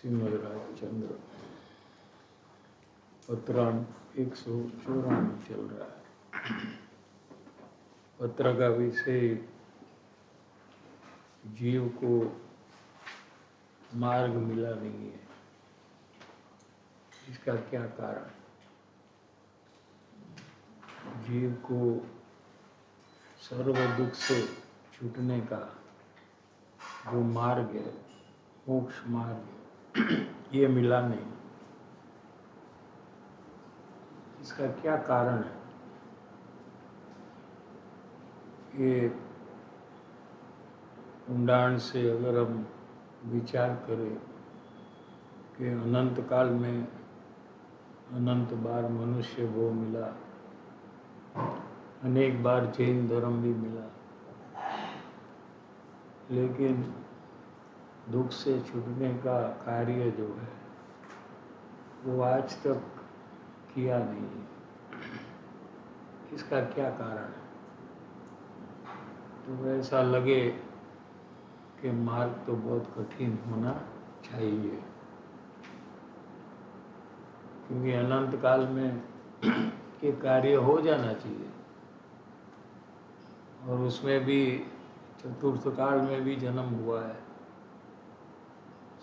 श्रीमद राजचंद्र पत्र 194 चल रहा है। पत्र का विषय जीव को मार्ग मिला नहीं है, इसका क्या कारण? जीव को सर्व दुख से छूटने का जो मार्ग है, मोक्ष मार्ग, ये मिला नहीं। इसका क्या कारण है? ये ऊंडाण से अगर हम विचार करें कि अनंत काल में अनंत बार मनुष्य वो मिला, अनेक बार जैन धर्म भी मिला, लेकिन दुख से छूटने का कार्य जो है वो आज तक किया नहीं है। इसका क्या कारण है? तो ऐसा लगे कि मार्ग तो बहुत कठिन होना चाहिए, क्योंकि अनंत काल में ये कार्य हो जाना चाहिए। और उसमें भी चतुर्थ काल में भी जन्म हुआ है।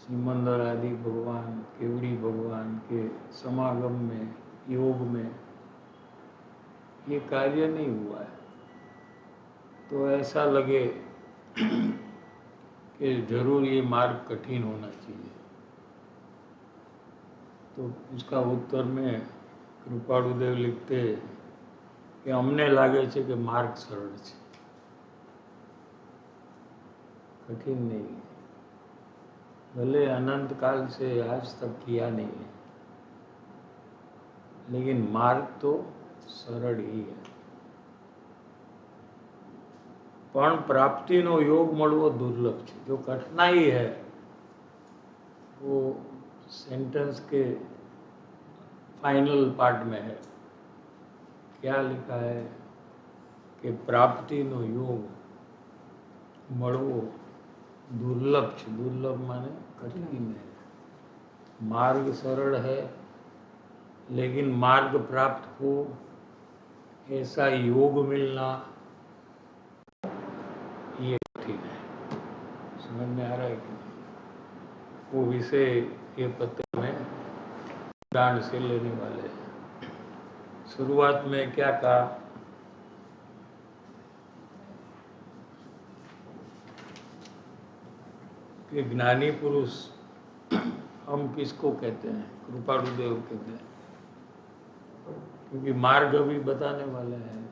सिमंदर आदि भगवान, केवड़ी भगवान के समागम में, योग में ये कार्य नहीं हुआ है। तो ऐसा लगे कि जरूर ये मार्ग कठिन होना चाहिए। तो उसका उत्तर में कृपाणुदेव लिखते कि अमने लागे छे कि मार्ग सरल है, कठिन नहीं है। भले अनंत काल से आज तक किया नहीं है, लेकिन मार्ग तो सरल ही है। पण प्राप्तिनो योग मळवो दुर्लभ है। जो कठिनाई है वो सेंटेंस के फाइनल पार्ट में है। क्या लिखा है कि प्राप्तिनो योग मळवो दुर्लभ है। दुर्लभ माने कठिन है। मार्ग सरल है, लेकिन मार्ग प्राप्त हो ऐसा योग मिलना ये कठिन है। समझ में आ रहा है कि वो विषय ये पत्र में दान से लेने वाले हैं। शुरुआत में क्या कहा कि ज्ञानी पुरुष हम किसको कहते हैं? कृपाणुदेव कहते हैं, क्योंकि मार्ग भी बताने वाले हैं।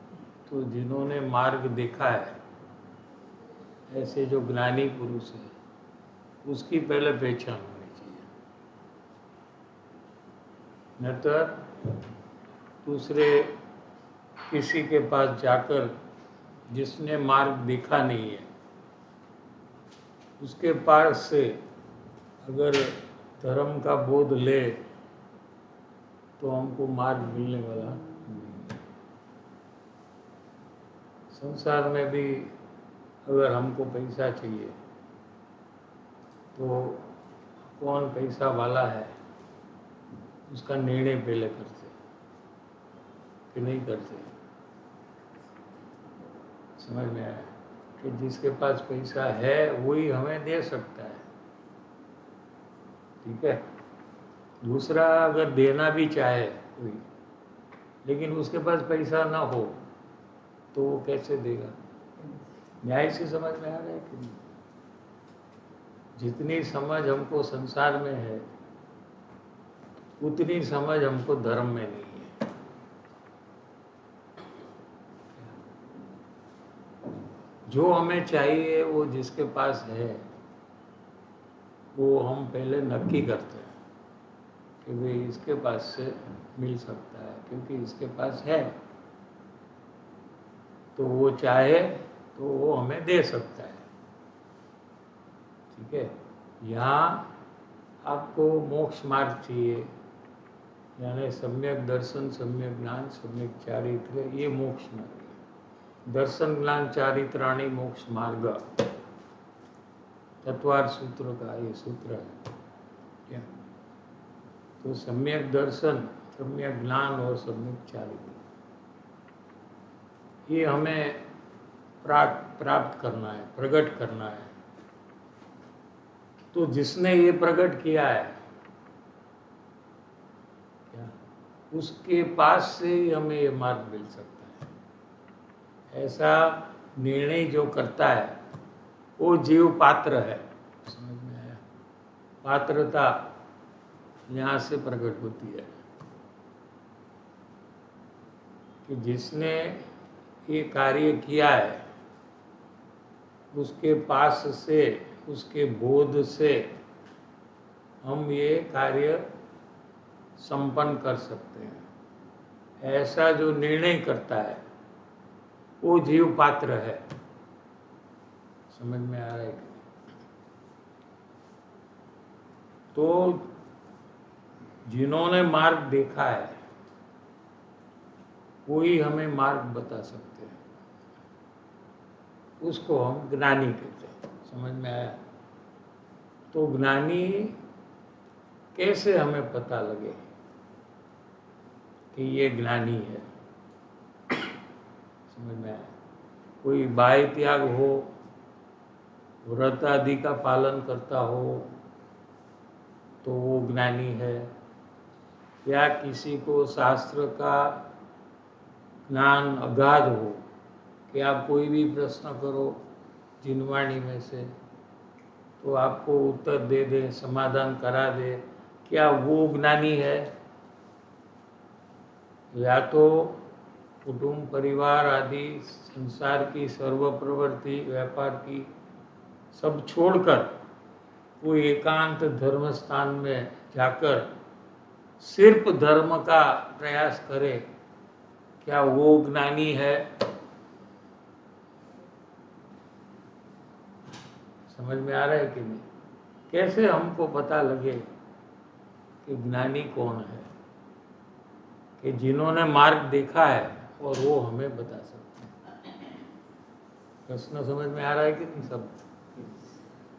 तो जिन्होंने मार्ग देखा है, ऐसे जो ज्ञानी पुरुष है, उसकी पहले पहचान होनी चाहिए। न तो दूसरे किसी के पास जाकर जिसने मार्ग देखा नहीं है, उसके पास से अगर धर्म का बोध ले तो हमको मार्ग मिलने वाला नहीं। संसार में भी अगर हमको पैसा चाहिए तो कौन पैसा वाला है उसका निर्णय पहले करते कि नहीं करते। समझ में आया कि जिसके पास पैसा है वही हमें दे सकता है, ठीक है। दूसरा अगर देना भी चाहे कोई, लेकिन उसके पास पैसा ना हो तो वो कैसे देगा? न्याय से समझ में आ रहा है कि नहीं? जितनी समझ हमको संसार में है, उतनी समझ हमको धर्म में नहीं है। जो हमें चाहिए वो जिसके पास है वो हम पहले नक्की करते हैं कि भाई इसके पास से मिल सकता है, क्योंकि इसके पास है तो वो चाहे तो वो हमें दे सकता है, ठीक है। यहाँ आपको मोक्ष मार्ग चाहिए, यानी सम्यक दर्शन, सम्यक ज्ञान, सम्यक चारित्र, ये मोक्ष मार्ग है। दर्शन ज्ञान चारित्राणि मोक्ष मार्ग, तत्वार सूत्र का ये सूत्र है। क्या? तो सम्यक दर्शन, सम्यक ज्ञान और सम्यक चारित्र, ये हमें प्राप्त करना है, प्रकट करना है। तो जिसने ये प्रकट किया है क्या, उसके पास से ही हमें ये मार्ग मिल सकता है। ऐसा निर्णय जो करता है वो जीव पात्र है। समझ में आया? पात्रता यहाँ से प्रकट होती है कि जिसने ये कार्य किया है उसके पास से, उसके बोध से हम ये कार्य संपन्न कर सकते हैं। ऐसा जो निर्णय करता है वो जीव पात्र है। समझ में आ रहा है? तो जिन्होंने मार्ग देखा है वही हमें मार्ग बता सकते हैं, उसको हम ज्ञानी कहते हैं। समझ में आया? तो ज्ञानी कैसे हमें पता लगे कि ये ज्ञानी है? समझ में आया? कोई बाह्य त्याग हो, व्रत आदि का पालन करता हो तो वो ज्ञानी है, या किसी को शास्त्र का ज्ञान अगाध हो कि आप कोई भी प्रश्न करो जिनवाणी में से तो आपको उत्तर दे दे, समाधान करा दे, क्या वो ज्ञानी है? या तो कुटुंब परिवार आदि संसार की सर्व प्रवृत्ति, व्यापार की सब छोड़कर कोई एकांत धर्म स्थान में जाकर सिर्फ धर्म का प्रयास करे, क्या वो ज्ञानी है? समझ में आ रहा है कि नहीं? कैसे हमको पता लगे कि ज्ञानी कौन है? कि जिन्होंने मार्ग देखा है और वो हमें बता सकते हैं। प्रश्न समझ में आ रहा है कि नहीं? सब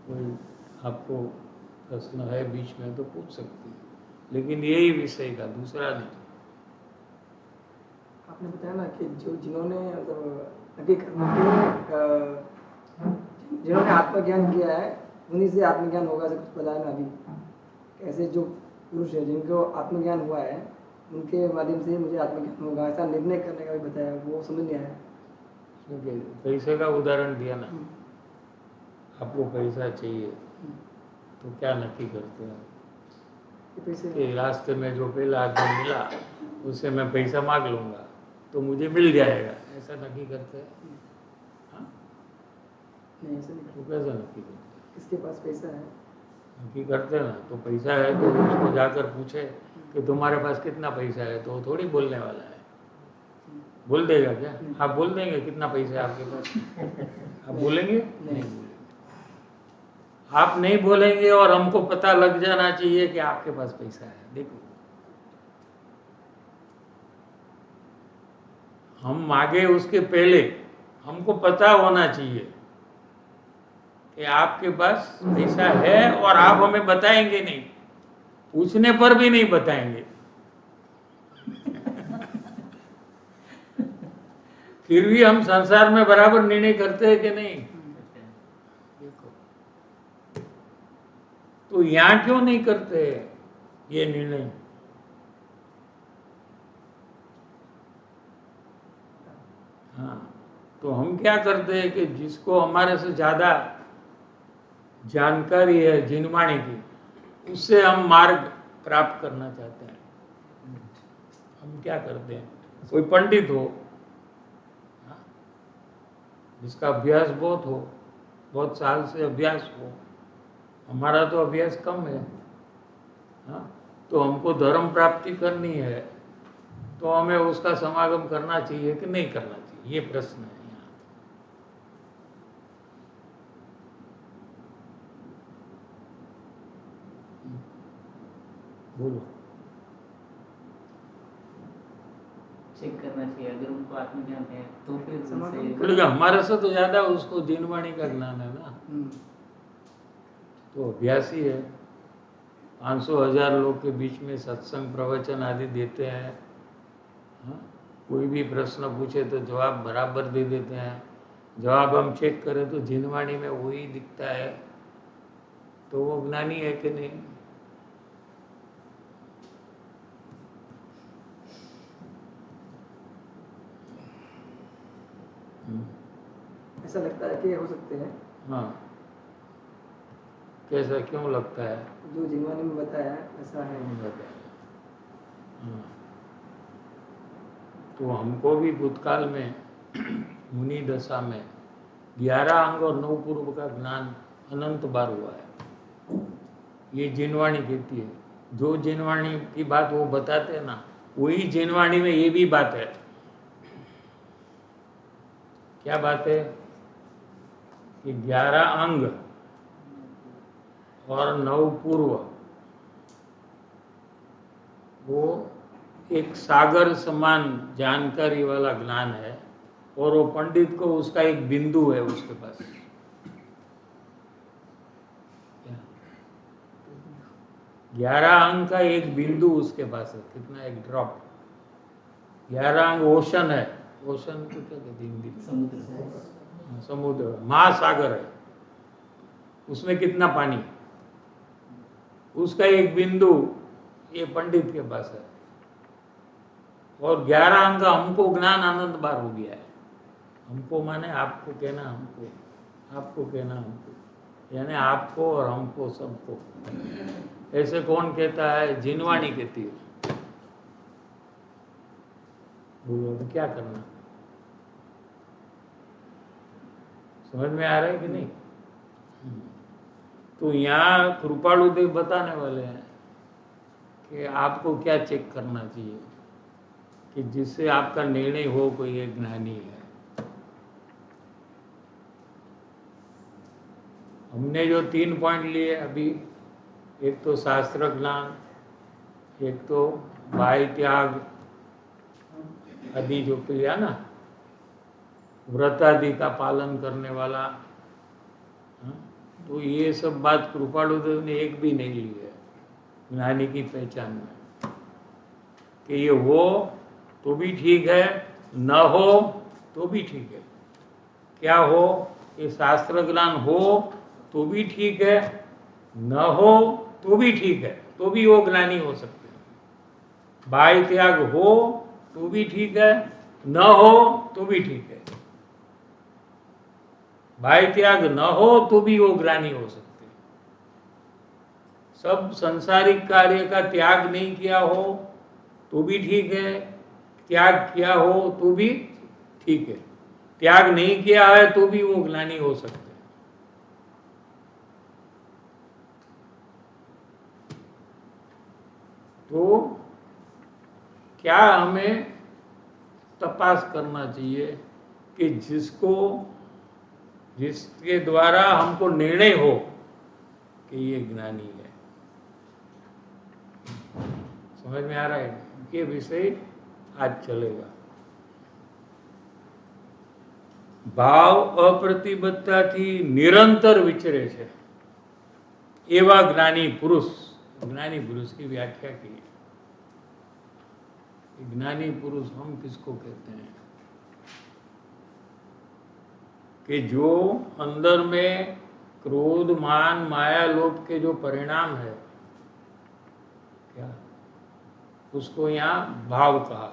कोई आपको प्रश्न है बीच में तो पूछ सकती है, लेकिन यही विषय का, दूसरा नहीं। आपने बताया ना कि जो जिन्होंने जिन्होंने आत्मज्ञान किया है उन्हीं से आत्मज्ञान होगा, से कुछ बताया ना अभी। ऐसे जो पुरुष है जिनको आत्मज्ञान हुआ है उनके माध्यम से मुझे आत्मज्ञान होगा, ऐसा निर्णय करने का भी बताया, वो समझ नहीं आया। पैसे का उदाहरण दिया ना, आपको पैसा चाहिए तो क्या नक्की करते हैं कि रास्ते में जो पहला आदमी मिला उससे मैं पैसा मांग लूंगा तो मुझे मिल जाएगा, ऐसा नक्की करते हैं? हाँ? नहीं, ऐसा नहीं तो कैसा नक्की करते हैं? किसके पास पैसा है नक्की करते हैं ना, तो पैसा है तो उसको जाकर पूछे कि तुम्हारे पास कितना पैसा है, तो थोड़ी बोलने वाला है। बोल देगा क्या? आप बोल देंगे कितना पैसा है आपके पास? आप बोलेंगे? नहीं बोलेंगे। आप नहीं बोलेंगे और हमको पता लग जाना चाहिए कि आपके पास पैसा है। देखो, हम मांगे उसके पहले हमको पता होना चाहिए कि आपके पास पैसा है, और आप हमें बताएंगे नहीं, पूछने पर भी नहीं बताएंगे। फिर भी हम संसार में बराबर निर्णय करते हैं कि नहीं? देखो, तो यहां क्यों नहीं करते ये निर्णय? हाँ, तो हम क्या करते हैं कि जिसको हमारे से ज्यादा जानकारी है जिनवाणी की, उससे हम मार्ग प्राप्त करना चाहते हैं। हम क्या करते हैं, कोई पंडित हो जिसका अभ्यास बहुत हो, बहुत साल से अभ्यास हो, हमारा तो अभ्यास कम है, हाँ, तो हमको धर्म प्राप्ति करनी है तो हमें उसका समागम करना चाहिए कि नहीं करना चाहिए, ये प्रश्न है यहाँ। बोलो। चेक करना चाहिए, अगर उनको आत्मज्ञान है तो फिर बोलेगा हमारे से तो ज्यादा उसको जिनवाणी का ज्ञान है ना, तो अभ्यासी है, 500,000 लोग के बीच में सत्संग प्रवचन आदि देते हैं, हाँ? कोई भी प्रश्न पूछे तो जवाब बराबर दे देते हैं। जवाब हम चेक करें तो जिनवाणी में वही दिखता है, तो वो ज्ञानी है कि नहीं? ऐसा लगता है कि हो सकते हैं। हाँ, कैसा क्यों लगता है? जो जिनवानी में बताया ऐसा है। हाँ। तो हमको भी भूतकाल में मुनि दशा में 11 अंग और 9 पूर्व का ज्ञान अनंत बार हुआ है। ये जिनवाणी कहती है। जो जिनवाणी की बात वो बताते हैं ना, वही जिनवाणी में ये भी बात है। क्या बात है? कि 11 अंग और 9 पूर्व वो एक सागर समान जानकारी वाला ज्ञान है, और वो पंडित को उसका एक बिंदु है उसके पास। 11 अंग का एक बिंदु उसके पास है। कितना? एक ड्रॉप। 11 अंग ओशन है। ओशन को क्या कहते हैं हिंदी में? समुद्र। समुद्र, महासागर है। उसमें कितना पानी? उसका एक बिंदु ये पंडित के पास है। और 11 अंग का हमको ज्ञान आनंद बार हो गया है। हमको माने आपको कहना हमको, आपको कहना हमको, यानी आपको और हमको सबको। ऐसे कौन कहता है? जिनवाणी कहती है। बोलो तो क्या करना? समझ में आ रहा है कि नहीं? तो यहाँ कृपालु देव बताने वाले हैं कि आपको क्या चेक करना चाहिए कि जिससे आपका निर्णय हो कोई एक ज्ञानी है। हमने जो 3 पॉइंट लिए अभी, एक तो शास्त्र ज्ञान, एक तो बाह्य त्याग आदि जो किया ना, व्रत आदि का पालन करने वाला, हाँ? तो ये सब बात कृपालुदेव ने एक भी नहीं ली है ज्ञानी की पहचान में। कि ये हो तो भी ठीक है, न हो तो भी ठीक है। क्या हो? ये शास्त्र ज्ञान हो तो भी ठीक है, न हो तो भी ठीक है, तो भी वो ज्ञानी हो सकते हैं। बाह्य त्याग हो तो भी ठीक है, न हो तो भी ठीक है। बाह्य त्याग न हो तो भी वो ज्ञानी हो सकते हैं। सब संसारिक कार्य का त्याग नहीं किया हो तो भी ठीक है, त्याग किया हो तो भी ठीक है, त्याग नहीं किया है तो भी वो ज्ञानी हो सकते हैं। तो क्या हमें तपास करना चाहिए कि जिसके द्वारा हमको निर्णय हो कि ये ज्ञानी है। समझ में आ रहा है? ये विषय आज चलेगा। भाव अप्रतिबद्धता थी निरंतर विचरे छे एवा ज्ञानी पुरुष की व्याख्या की। ज्ञानी पुरुष हम किसको कहते हैं? कि जो अंदर में क्रोध, मान, माया, लोभ के जो परिणाम है, क्या उसको यहाँ भाव कहा।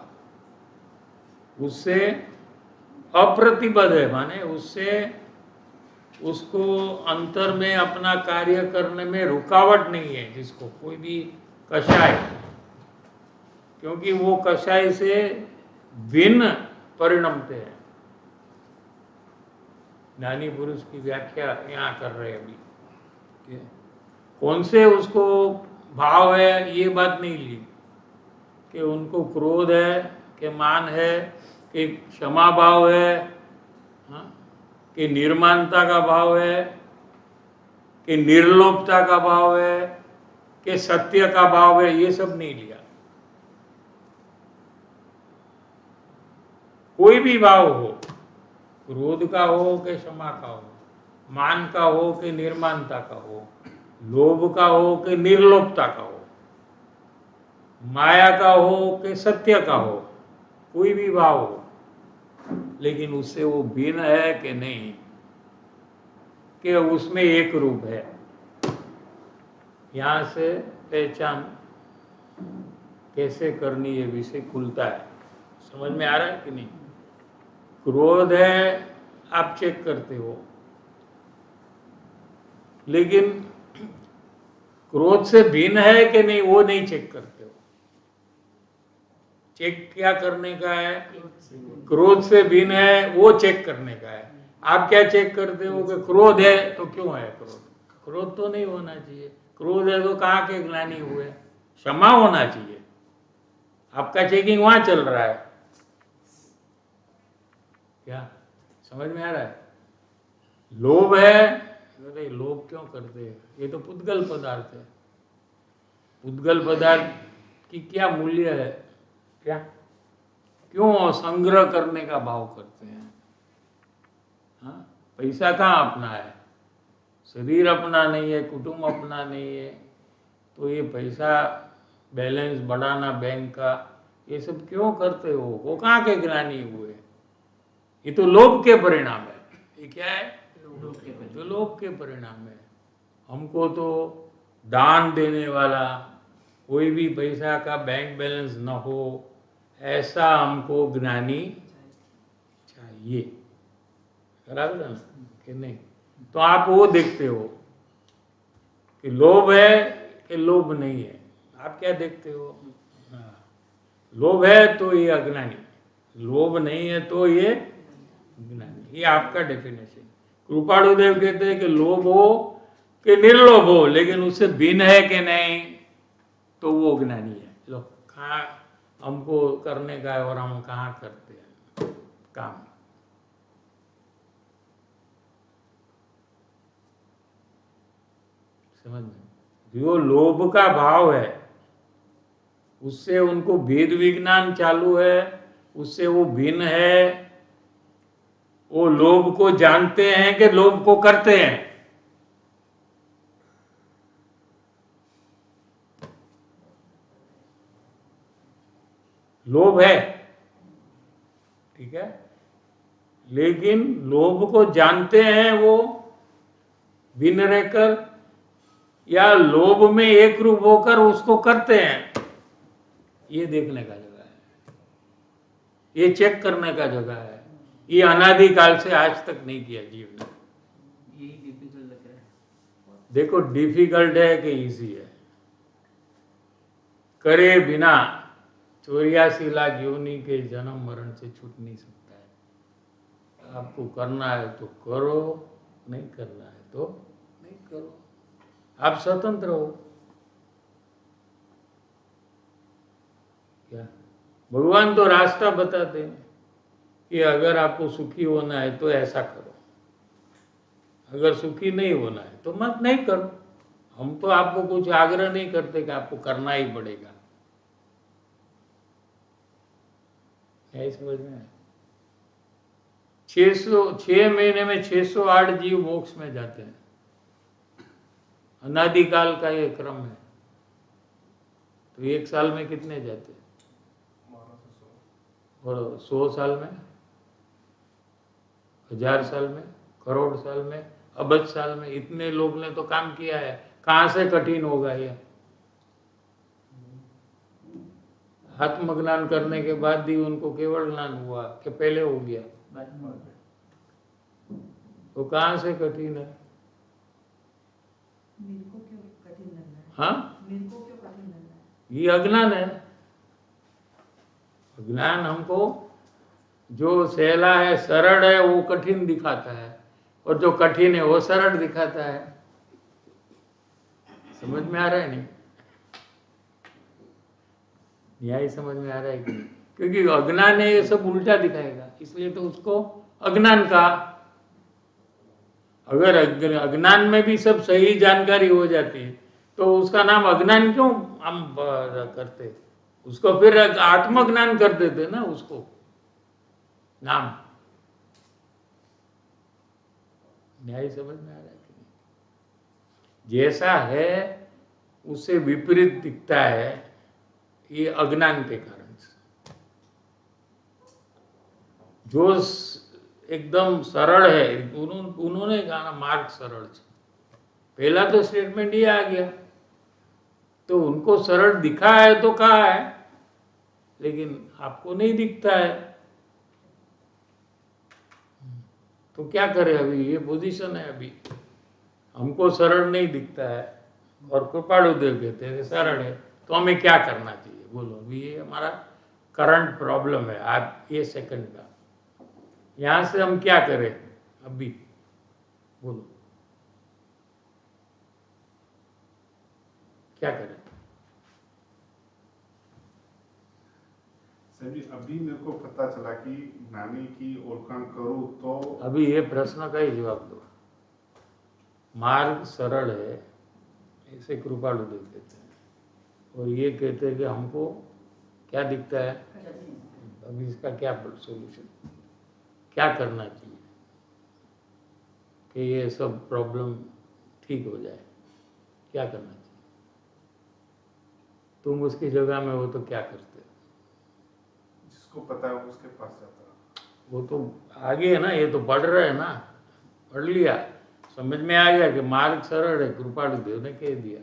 उससे अप्रतिबद्ध है, माने उससे उसको अंतर में अपना कार्य करने में रुकावट नहीं है। जिसको कोई भी कषाय, क्योंकि वो कषाय से भिन्न परिणमते हैं। ज्ञानी पुरुष की व्याख्या यहाँ कर रहे हैं अभी। कौन से उसको भाव है ये बात नहीं ली कि उनको क्रोध है, कि मान है, कि क्षमा भाव है, हाँ? कि निर्मानता का भाव है, कि निर्लोभता का भाव है, कि सत्य का भाव है, ये सब नहीं लिया। कोई भी भाव हो, क्रोध का हो कि क्षमा का हो, मान का हो कि निर्मानता का हो, लोभ का हो कि निर्लोभता का हो, माया का हो कि सत्य का हो, कोई भी भाव हो, लेकिन उससे वो भिन्न है कि नहीं, कि उसमें एक रूप है। यहां से पहचान कैसे करनी ये विषय खुलता है। समझ में आ रहा है कि नहीं? क्रोध है, आप चेक करते हो, लेकिन क्रोध से भिन्न है कि नहीं वो नहीं चेक करते हो। चेक क्या करने का है? क्रोध से भिन्न है वो चेक करने का है। आप क्या चेक करते हो कि क्रोध है तो क्यों है क्रोध? क्रोध तो नहीं होना चाहिए। क्रोध है तो कहाँ के ज्ञानी हुए? क्षमा होना चाहिए। आपका चेकिंग वहां चल रहा है। क्या समझ में आ रहा है? लोभ है, अरे लोभ क्यों करते हैं? ये तो पुद्गल पदार्थ है। पुद्गल पदार्थ की क्या मूल्य है? क्या क्यों संग्रह करने का भाव करते हैं? हाँ, पैसा कहाँ अपना है? शरीर अपना नहीं है, कुटुंब अपना नहीं है, तो ये पैसा बैलेंस बढ़ाना बैंक का, ये सब क्यों करते हो? वो कहाँ के ज्ञानी हुए? ये तो लोभ के परिणाम है। ये क्या है? जो लोभ के परिणाम है। हमको तो दान देने वाला, कोई भी पैसा का बैंक बैलेंस न हो, ऐसा हमको ज्ञानी चाहिए। बराबर है ना कि नहीं? तो आप वो देखते हो कि लोभ है कि लोभ नहीं है। आप क्या देखते हो? हाँ, लोभ है तो ये अज्ञानी, लोभ नहीं है तो ये ज्ञानी। ये आपका डेफिनेशन। कृपाणुदेव कहते हैं कि लोभ हो कि निर्लोभ हो, लेकिन उससे भिन्न है कि नहीं, तो वो ज्ञानी है। लो कहाँ हमको करने का है और हम कहाँ करते हैं काम। समझ में? जो लोभ का भाव है उससे उनको भेद विज्ञान चालू है, उससे वो भिन्न है। वो लोभ को जानते हैं कि लोभ को करते हैं। लोभ है, ठीक है, लेकिन लोभ को जानते हैं वो भिन्न रहकर, या लोभ में एक रूप होकर उसको करते हैं। ये देखने का जगह है, ये चेक करने का जगह है। ये अनादिकाल से आज तक नहीं किया जीव ने। यही डिफिकल्ट लग रहा है। देखो डिफिकल्ट है कि इजी है? करे बिना 84 लाख योनि के जन्म मरण से छूट नहीं सकता है। आपको करना है तो करो, नहीं करना है तो नहीं करो। आप स्वतंत्र हो। क्या भगवान तो रास्ता बताते हैं कि अगर आपको सुखी होना है तो ऐसा करो, अगर सुखी नहीं होना है तो मत नहीं करो। हम तो आपको कुछ आग्रह नहीं करते कि आपको करना ही पड़ेगा। यही समझ में है? 6 महीने में 608 जीव मोक्ष में जाते हैं। अनादिकाल का ये क्रम है। तो 1 साल में कितने जाते हैं? और 100 साल में, 1000 साल में, करोड़ साल में, अबज साल में, इतने लोग ने तो काम किया है। कहां से कठिन होगा ये? आत्मज्ञान करने के बाद भी उनको केवल ज्ञान हुआ कि पहले हो गया? तो कहां से कठिन है? मेरे को क्यों कठिन लग रहा है? हाँ, मेरे को क्यों कठिन लग रहा है? ये अज्ञान है। ज्ञान हमको जो सहला है, सरल है, वो कठिन दिखाता है, और जो कठिन है वो सरल दिखाता है। समझ में आ रहा है नहीं? न्याय समझ में आ रहा है कि नहीं? क्योंकि अज्ञान है, ये सब उल्टा दिखाएगा, इसलिए तो उसको अज्ञान कहा। अगर अज्ञान में भी सब सही जानकारी हो जाती है तो उसका नाम अज्ञान क्यों हम करते? उसको फिर आत्मज्ञान कर देते ना उसको नाम। न्याय समझ में आ रहा है कि नहीं? जैसा है उससे विपरीत दिखता है, ये अज्ञान के कारण से। जो एकदम सरल है, उन्होंने कहा ना मार्ग सरल है, पहला तो स्टेटमेंट ये आ गया। तो उनको सरल दिखा है तो कहा है, लेकिन आपको नहीं दिखता है, तो क्या करें? अभी ये पोजीशन है, अभी हमको सरल नहीं दिखता है और कृपालु देव कहते हैं सरल है, तो हमें क्या करना चाहिए? बोलो, अभी ये हमारा करंट प्रॉब्लम है आज ये सेकंड का। यहां से हम क्या करें अभी? बोलो, क्या करें? सर जी, अभी मेरे को पता चला कि ज्ञानी की ओळखाण करूं तो अभी ये प्रश्न का ही जवाब दो। मार्ग सरल है ऐसे कृपालु देव कहते हैं, और ये कहते हैं कि हमको क्या दिखता है? अभी इसका क्या सोल्यूशन, क्या करना चाहिए कि ये सब प्रॉब्लम ठीक हो जाए? क्या करना चाहिए? तुम उसकी जगह में हो तो क्या करते? जिसको पता है उसके पास जाता है। वो तो आगे है ना, ये तो पढ़ रहे हैं ना, पढ़ लिया, समझ में आ गया कि मार्ग सरल है, कृपालु देव ने कह दिया,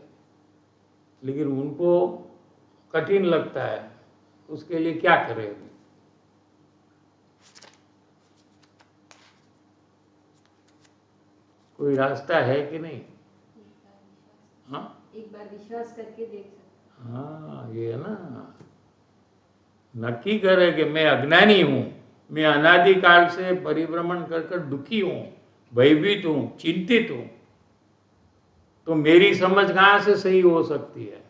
लेकिन उनको कठिन लगता है, उसके लिए क्या करें अभी? कोई रास्ता है कि नहीं? हाँ, एक बार विश्वास करके देख सकते हाँ, ये है ना, नक्की करे कि मैं अज्ञानी हूं, मैं अनादिकाल से परिभ्रमण कर कर दुखी हूं, भयभीत हूं, चिंतित हूं, तो मेरी समझ कहां से सही हो सकती है?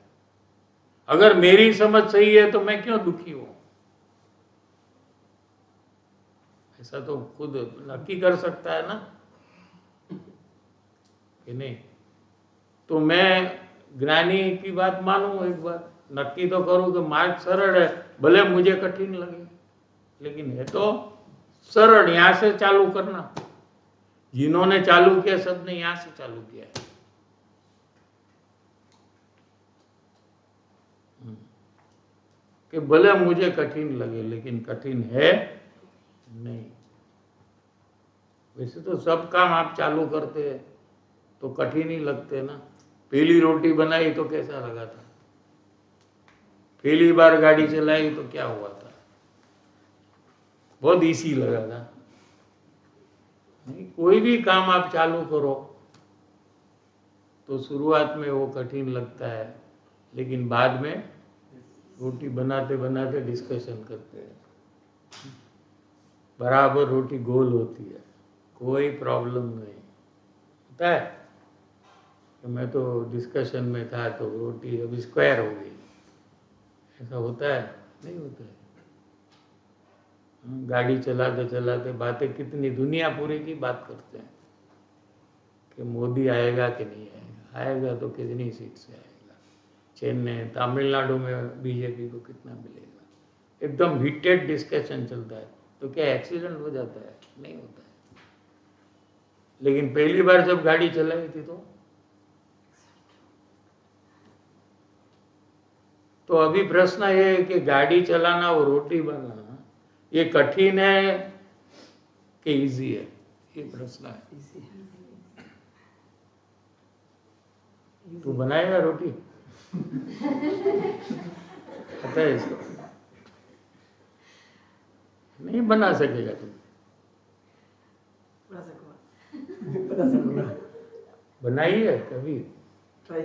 अगर मेरी समझ सही है तो मैं क्यों दुखी हूं? ऐसा तो खुद नक्की कर सकता है ना कि नहीं? तो मैं ज्ञानी की बात मानूं, एक बार नक्की तो करूं कि मार्ग सरल है, भले मुझे कठिन लगे, लेकिन है तो सरल। यहां से चालू करना, जिन्होंने चालू किया सबने यहां से चालू किया है। कि भले मुझे कठिन लगे, लेकिन कठिन है नहीं। वैसे तो सब काम आप चालू करते हैं तो कठिन ही लगते ना। पहली रोटी बनाई तो कैसा लगा था? पहली बार गाड़ी चलाई तो क्या हुआ था? बहुत इजी लगा था। नहीं, कोई भी काम आप चालू करो तो शुरुआत में वो कठिन लगता है, लेकिन बाद में रोटी बनाते बनाते डिस्कशन करते हैं, बराबर रोटी गोल होती है, कोई प्रॉब्लम नहीं होता है। कि मैं तो डिस्कशन में था तो रोटी अभी स्क्वायर हो गई, ऐसा होता है? नहीं होता है। गाड़ी चलाते चलाते बातें कितनी दुनिया पूरी की बात करते हैं कि मोदी आएगा कि नहीं आएगा, आएगा तो कितनी सीट से आएगा, चेन्नई तमिलनाडु में बीजेपी को कितना मिलेगा, एकदम हीटेड डिस्कशन चलता है। तो क्या एक्सीडेंट हो जाता है? नहीं होता है। लेकिन पहली बार जब गाड़ी चलाई थी तो अभी प्रश्न ये है कि गाड़ी चलाना और रोटी बनाना ये कठिन है कि इजी है? ये प्रश्न है। तू बनाएगा रोटी? पता है इसको? नहीं बना सकेगा तू। पता सकूंगा। बनाई है कभी? ट्राई।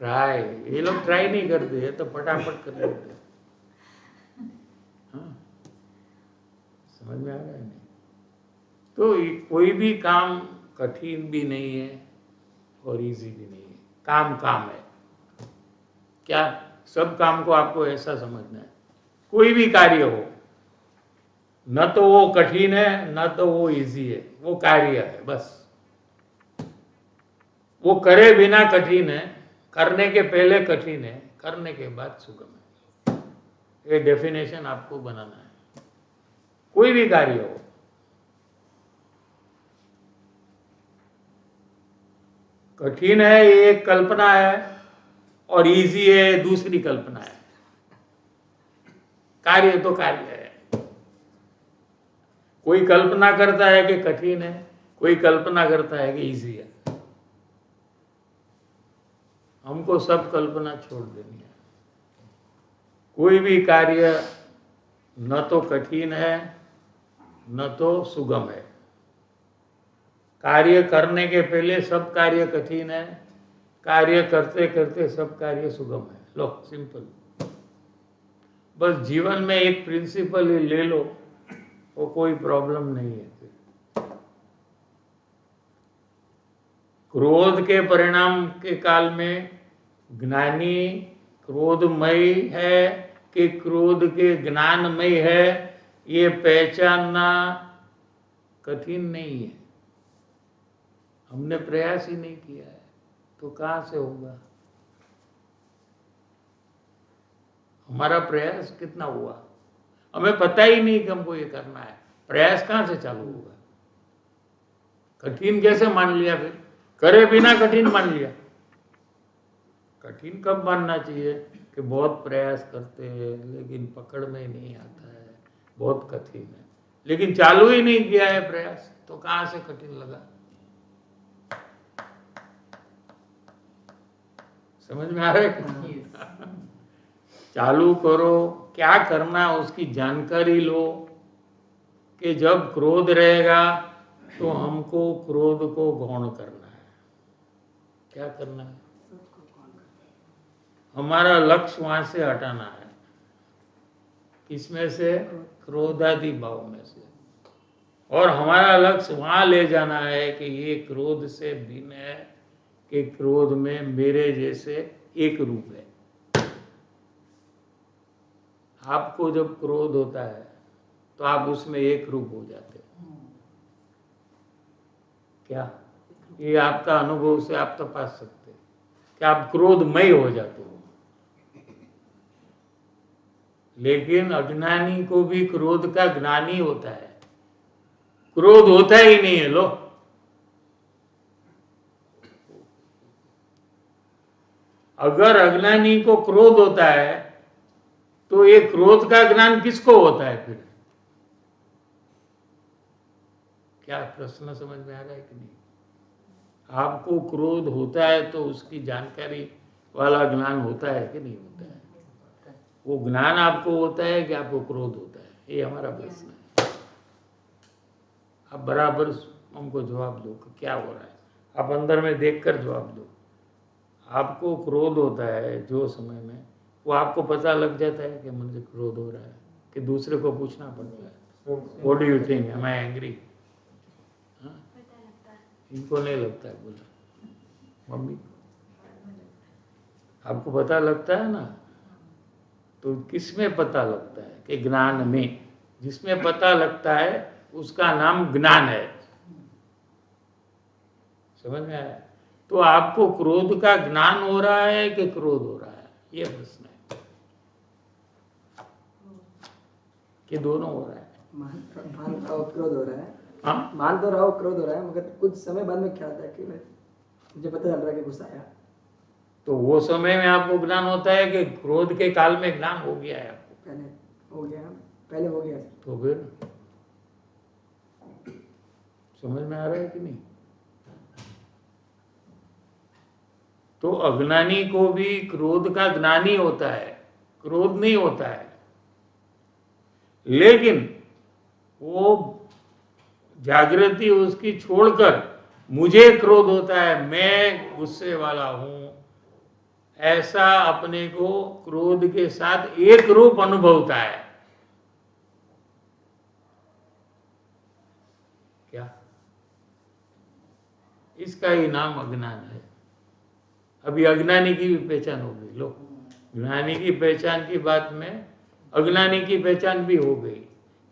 ट्राई? ये लोग ट्राई नहीं करते, ये तो फटाफट कर लेते हैं। हाँ, समझ में आ रहा है? नहीं तो कोई भी काम कठिन भी नहीं है और इजी भी नहीं है। काम काम है। क्या सब काम को आपको ऐसा समझना है? कोई भी कार्य हो, न तो वो कठिन है न तो वो इजी है, वो कार्य है बस। वो करे बिना कठिन है, करने के पहले कठिन है, करने के बाद सुगम है। ये डेफिनेशन आपको बनाना है। कोई भी कार्य हो, कठिन है ये एक कल्पना है और इजी है दूसरी कल्पना है। कार्य तो कार्य है। कोई कल्पना करता है कि कठिन है, कोई कल्पना करता है कि इजी है। हमको सब कल्पना छोड़ देनी है। कोई भी कार्य न तो कठिन है न तो सुगम है। कार्य करने के पहले सब कार्य कठिन है, कार्य करते करते सब कार्य सुगम है। लो सिंपल। बस जीवन में एक प्रिंसिपल ही ले लो, वो कोई प्रॉब्लम नहीं है। क्रोध के परिणाम के काल में ज्ञानी क्रोधमय है कि क्रोध के ज्ञानमय है, ये पहचानना कठिन नहीं है। हमने प्रयास ही नहीं किया है तो कहां से होगा? हमारा प्रयास कितना हुआ? हमें पता ही नहीं कि हमको ये करना है, प्रयास कहां से चालू होगा? कठिन कैसे मान लिया? फिर करे बिना कठिन मान लिया। कठिन कब मानना चाहिए कि बहुत प्रयास करते हैं लेकिन पकड़ में नहीं आता है, बहुत कठिन है, लेकिन चालू ही नहीं किया है प्रयास, तो कहां से कठिन लगा? समझ में आ रहा है? चालू करो, क्या करना उसकी जानकारी लो कि जब क्रोध रहेगा तो हमको क्रोध को गौण करना है। क्या करना है? हमारा लक्ष्य वहां से हटाना है। किसमें से? क्रोधादि भाव में से। और हमारा लक्ष्य वहां ले जाना है कि ये क्रोध से भिन्न है, कि क्रोध में मेरे जैसे एक रूप है। आपको जब क्रोध होता है तो आप उसमें एक रूप हो जाते हैं। क्या ये आपका अनुभव से आप तपास सकते हैं कि आप क्रोधमय हो जाते हो। लेकिन अज्ञानी को भी क्रोध का ज्ञान ही होता है, क्रोध होता ही नहीं है। लो, अगर अज्ञानी को क्रोध होता है तो ये क्रोध का ज्ञान किसको होता है फिर? क्या प्रश्न समझ में आ रहा है कि नहीं? आपको क्रोध होता है तो उसकी जानकारी वाला ज्ञान होता है कि नहीं होता है? वो ज्ञान आपको होता है कि आपको क्रोध होता है? ये हमारा प्रश्न है। आप बराबर हमको जवाब दो कि क्या हो रहा है। आप अंदर में देखकर जवाब दो। आपको क्रोध होता है जो समय में, वो आपको पता लग जाता है कि मुझे क्रोध हो रहा है, कि दूसरे को पूछना पड़ता है what do you think, am I angry? इनको नहीं लगता है। बोला मम्मी आपको पता लगता है ना? तो किसमें पता लगता है? कि ज्ञान में। जिसमें पता लगता है उसका नाम ज्ञान है। समझ में आया? तो आपको क्रोध का ज्ञान हो रहा है कि क्रोध हो रहा है, ये प्रश्न है। कि दोनों हो रहा है? मान रहा हो क्रोध हो रहा है। हाँ, मान तो रहा हो क्रोध हो रहा है, मगर कुछ समय बाद में क्या होता है कि मुझे पता चल रहा है कि गुस्सा आया। तो वो समय में आपको ज्ञान होता है कि क्रोध के काल में ज्ञान हो गया है आपको? पहले हो गया, पहले हो गया। तो फिर समझ में आ रहा है कि नहीं? तो अज्ञानी को भी क्रोध का ज्ञान ही होता है, क्रोध नहीं होता है। लेकिन वो जागृति उसकी छोड़कर मुझे क्रोध होता है, मैं गुस्से वाला हूं, ऐसा अपने को क्रोध के साथ एक रूप अनुभवता है। क्या? इसका ही नाम अज्ञान है। अभी अज्ञानी की भी पहचान हो गई। लो, ज्ञानी की पहचान की बात में अज्ञानी की पहचान भी हो गई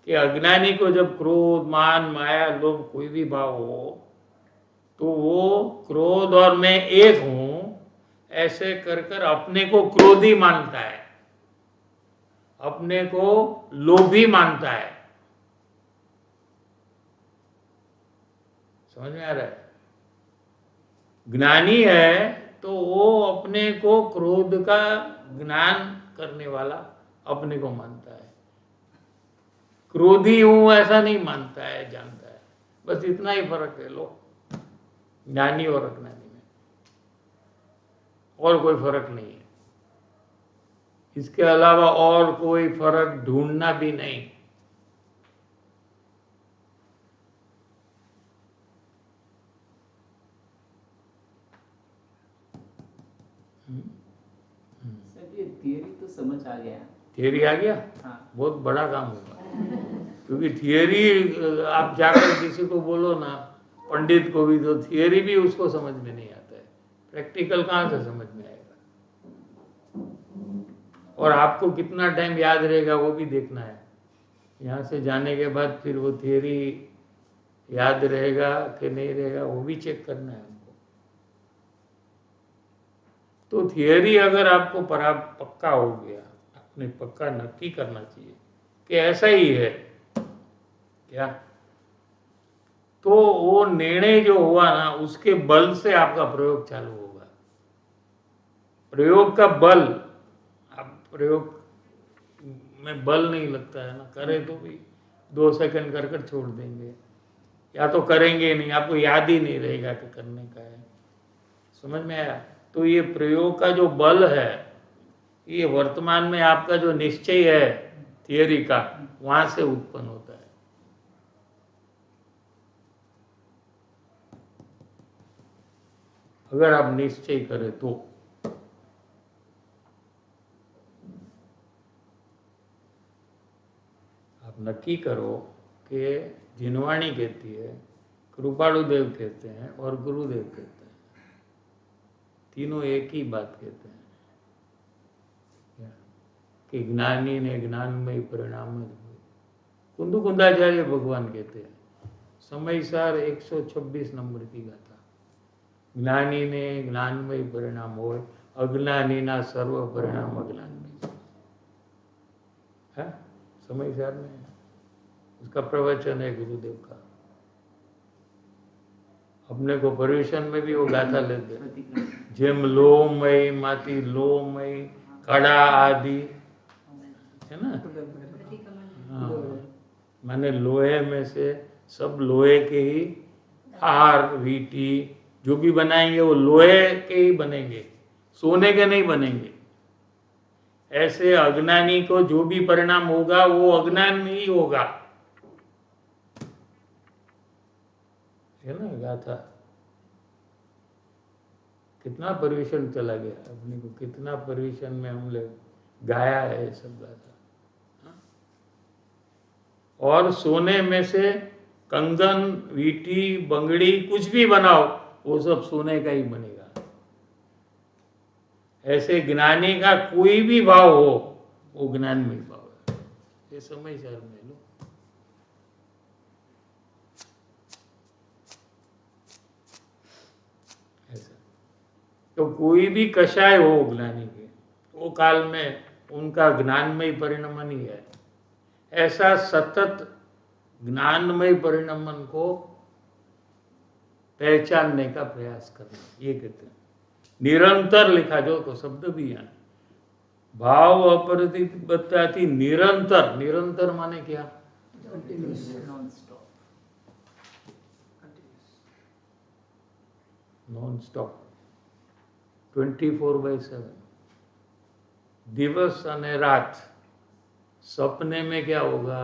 कि अज्ञानी को जब क्रोध, मान, माया, लोभ कोई भी भाव हो तो वो क्रोध और मैं एक हूं ऐसे कर कर अपने को क्रोधी मानता है, अपने को लोभी मानता है। समझ में आ रहा है? ज्ञानी है तो वो अपने को क्रोध का ज्ञान करने वाला अपने को मानता है, क्रोधी हूं ऐसा नहीं मानता है, जानता है। बस इतना ही फर्क है लो, ज्ञानी और अज्ञानी में, और कोई फर्क नहीं है। इसके अलावा और कोई फर्क ढूंढना भी नहीं। सर ये थियरी तो समझ आ गया। थियरी आ गया, हाँ। बहुत बड़ा काम होगा। क्योंकि थियरी आप जाकर किसी को बोलो ना, पंडित को भी, तो थियरी भी उसको समझ में नहीं आता है, प्रैक्टिकल कहाँ से समझ में आएगा। और आपको कितना टाइम याद रहेगा वो भी देखना है। यहाँ से जाने के बाद फिर वो थियरी याद रहेगा कि नहीं रहेगा वो भी चेक करना है हमको। तो थियरी अगर आपको पक्का हो गया, आपने पक्का नक्की करना चाहिए कि ऐसा ही है क्या, तो वो निर्णय जो हुआ ना, उसके बल से आपका प्रयोग चालू होगा। प्रयोग का बल, आप प्रयोग में बल नहीं लगता है ना, करे तो भी 2 सेकंड कर कर छोड़ देंगे, या तो करेंगे नहीं, आपको याद ही नहीं रहेगा कि करने का है। समझ में आया? तो ये प्रयोग का जो बल है, ये वर्तमान में आपका जो निश्चय है थियरी का, वहां से उत्पन्न होता है। अगर आप निश्चय करें तो आप नक्की करो कि जिनवाणी कहती है, कृपालुदेव कहते हैं और गुरुदेव कहते हैं, तीनों एक ही बात कहते हैं कि ज्ञानी ने ज्ञानमय परिणाम। कुंदुकुंदाचार्य भगवान कहते हैं, समयसार 126 नंबर की गाथा, ज्ञानी ने ज्ञानमय परिणाम हो, अज्ञानी ना सर्व परिणाम अज्ञानमय है। समयसार में उसका प्रवचन है गुरुदेव का। अपने को पर्यूषण में भी वो गाथा लेते हैं, जेम लोमय माती लोमय कड़ा आदि, है ना। हाँ, माने लोहे में से सब लोहे के ही हार वीटी जो भी बनाएंगे वो लोहे के ही बनेंगे, सोने के नहीं बनेंगे। ऐसे अज्ञानी को जो भी परिणाम होगा वो अज्ञान ही होगा, है ना गाथा। कितना पर्यूषण चला गया अपने को, कितना पर्यूषण में हम लोग गाया है ये सब गाथा। और सोने में से कंगन वीटी बंगड़ी कुछ भी बनाओ वो सब सोने का ही बनेगा। ऐसे ज्ञानी का कोई भी भाव हो वो ज्ञान में भाव है। ये समझदार में लो। ऐसा तो कोई भी कषाय हो ज्ञानी के, वो काल में उनका ज्ञानमय परिणमन ही है। ऐसा सतत ज्ञानमय परिणमन को पहचानने का प्रयास करना, ये कहते हैं। निरंतर लिखा जो तो शब्द भी है, भाव अपरितिबद्धता थी निरंतर। निरंतर माने क्या? Non stop. नॉन स्टॉप 24/7 दिवस અને रात। सपने में क्या होगा,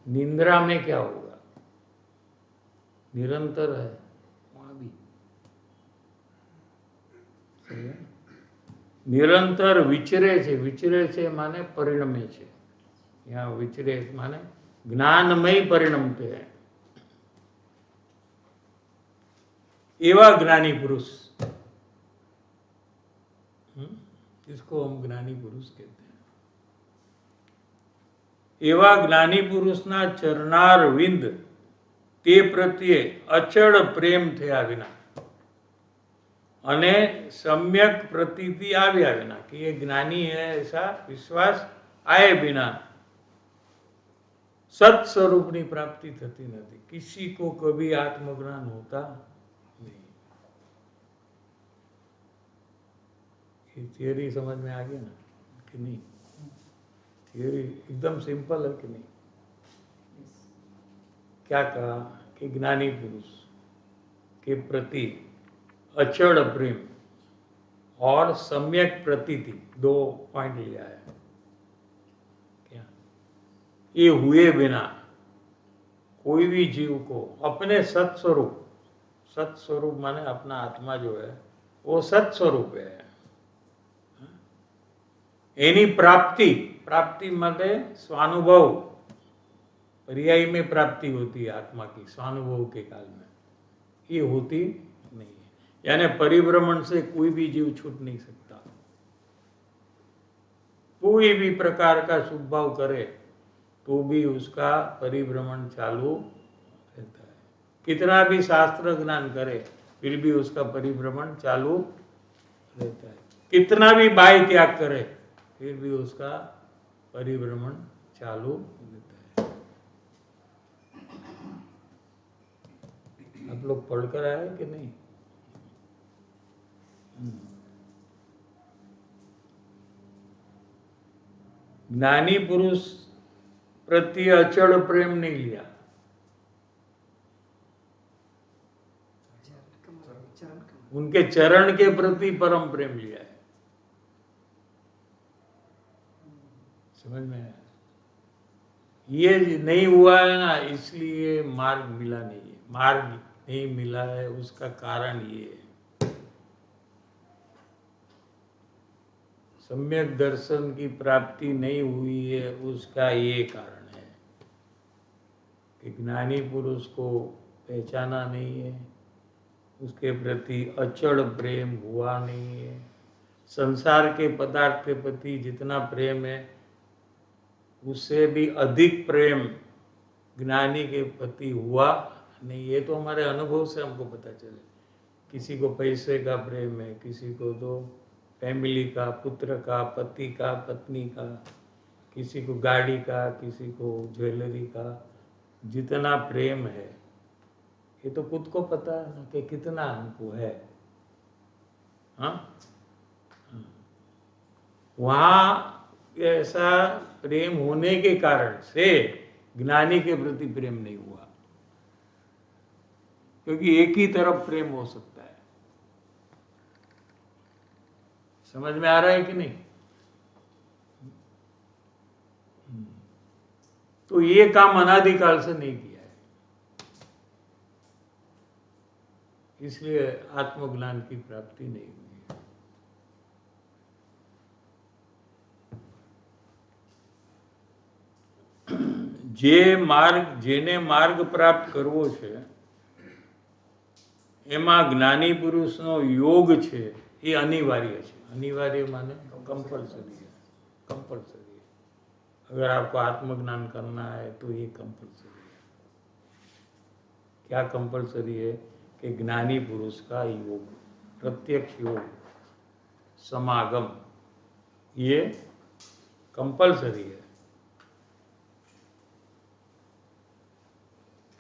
निंद्रा में क्या होगा, निरंतर है वहां भी। निरंतर विचरे छे, विचरे छे माने परिणमे छे। यहाँ विचरे माने ज्ञानमय परिणमते है। एवा ज्ञानी पुरुष, इसको हम ज्ञानी पुरुष कहते हैं। एवा ज्ञानी पुरुषना चरणारविंद ते प्रत्ये अचल प्रेम थया विना अने सम्यक प्रतीति आव्या विना, कि ये ज्ञानी है ऐसा विश्वास आए बिना सत स्वरूप की प्राप्ति थती नहीं। किसी को कभी आत्मज्ञान होता ये थियोरी समझ में आ गया ना कि नहीं? थियोरी एकदम सिंपल है कि नहीं? क्या कहा कि ज्ञानी पुरुष के प्रति अचड़ प्रेम और सम्यक प्रतीति, 2 पॉइंट लिया है। क्या ये हुए बिना कोई भी जीव को अपने सत्स्वरूप माने अपना आत्मा जो है वो सत्स्वरूप है। एनी प्राप्ति माने स्वानुभव, पर्याय में प्राप्ति होती है आत्मा की स्वानुभव के काल में, ये होती नहीं है। यानी परिभ्रमण से कोई भी जीव छूट नहीं सकता। कोई भी प्रकार का शुभ भाव करे तो भी उसका परिभ्रमण चालू रहता है। कितना भी शास्त्र ज्ञान करे फिर भी उसका परिभ्रमण चालू रहता है। कितना भी बाह्य त्याग करे फिर भी उसका परिभ्रमण चालू रहता है। आप लोग पढ़कर आए कि नहीं? ज्ञानी पुरुष प्रति अचड़ प्रेम नहीं लिया, उनके चरण के प्रति परम प्रेम लिया है। समझ में आया? ये नहीं हुआ है ना, इसलिए मार्ग मिला नहीं है। मार्ग नहीं मिला है उसका कारण ये है, सम्यक दर्शन की प्राप्ति नहीं हुई है, उसका ये कारण है कि ज्ञानी पुरुष को पहचाना नहीं है, उसके प्रति अचड़ प्रेम हुआ नहीं है। संसार के पदार्थ के प्रति जितना प्रेम है उससे भी अधिक प्रेम ज्ञानी के प्रति हुआ नहीं। ये तो हमारे अनुभव से हमको पता चले। किसी को पैसे का प्रेम है, किसी को तो फैमिली का, पुत्र का, पति का, पत्नी का, किसी को गाड़ी का, किसी को ज्वेलरी का। जितना प्रेम है ये तो खुद को पता है ना कि कितना हमको है। हाँ, वहाँ ऐसा प्रेम होने के कारण से ज्ञानी के प्रति प्रेम नहीं हुआ, क्योंकि एक ही तरफ प्रेम हो सकता है। समझ में आ रहा है कि नहीं? तो ये काम अनादिकाल से नहीं किया है, इसलिए आत्मज्ञान की प्राप्ति नहीं हुई है। જેને માર્ગ પ્રાપ્ત કરવો છે એમાં જ્ઞાની પુરુષનો યોગ છે એ અનિવાર્ય છે। અનિવાર્ય माने कंपल्सरी है, कंपल्सरी है। अगर आपको आत्मज्ञान करना है तो ये कंपल्सरी है। क्या कंपल्सरी है? कि ज्ञानी पुरुष का योग, प्रत्यक्ष योग, समागम, ये कंपल्सरी है।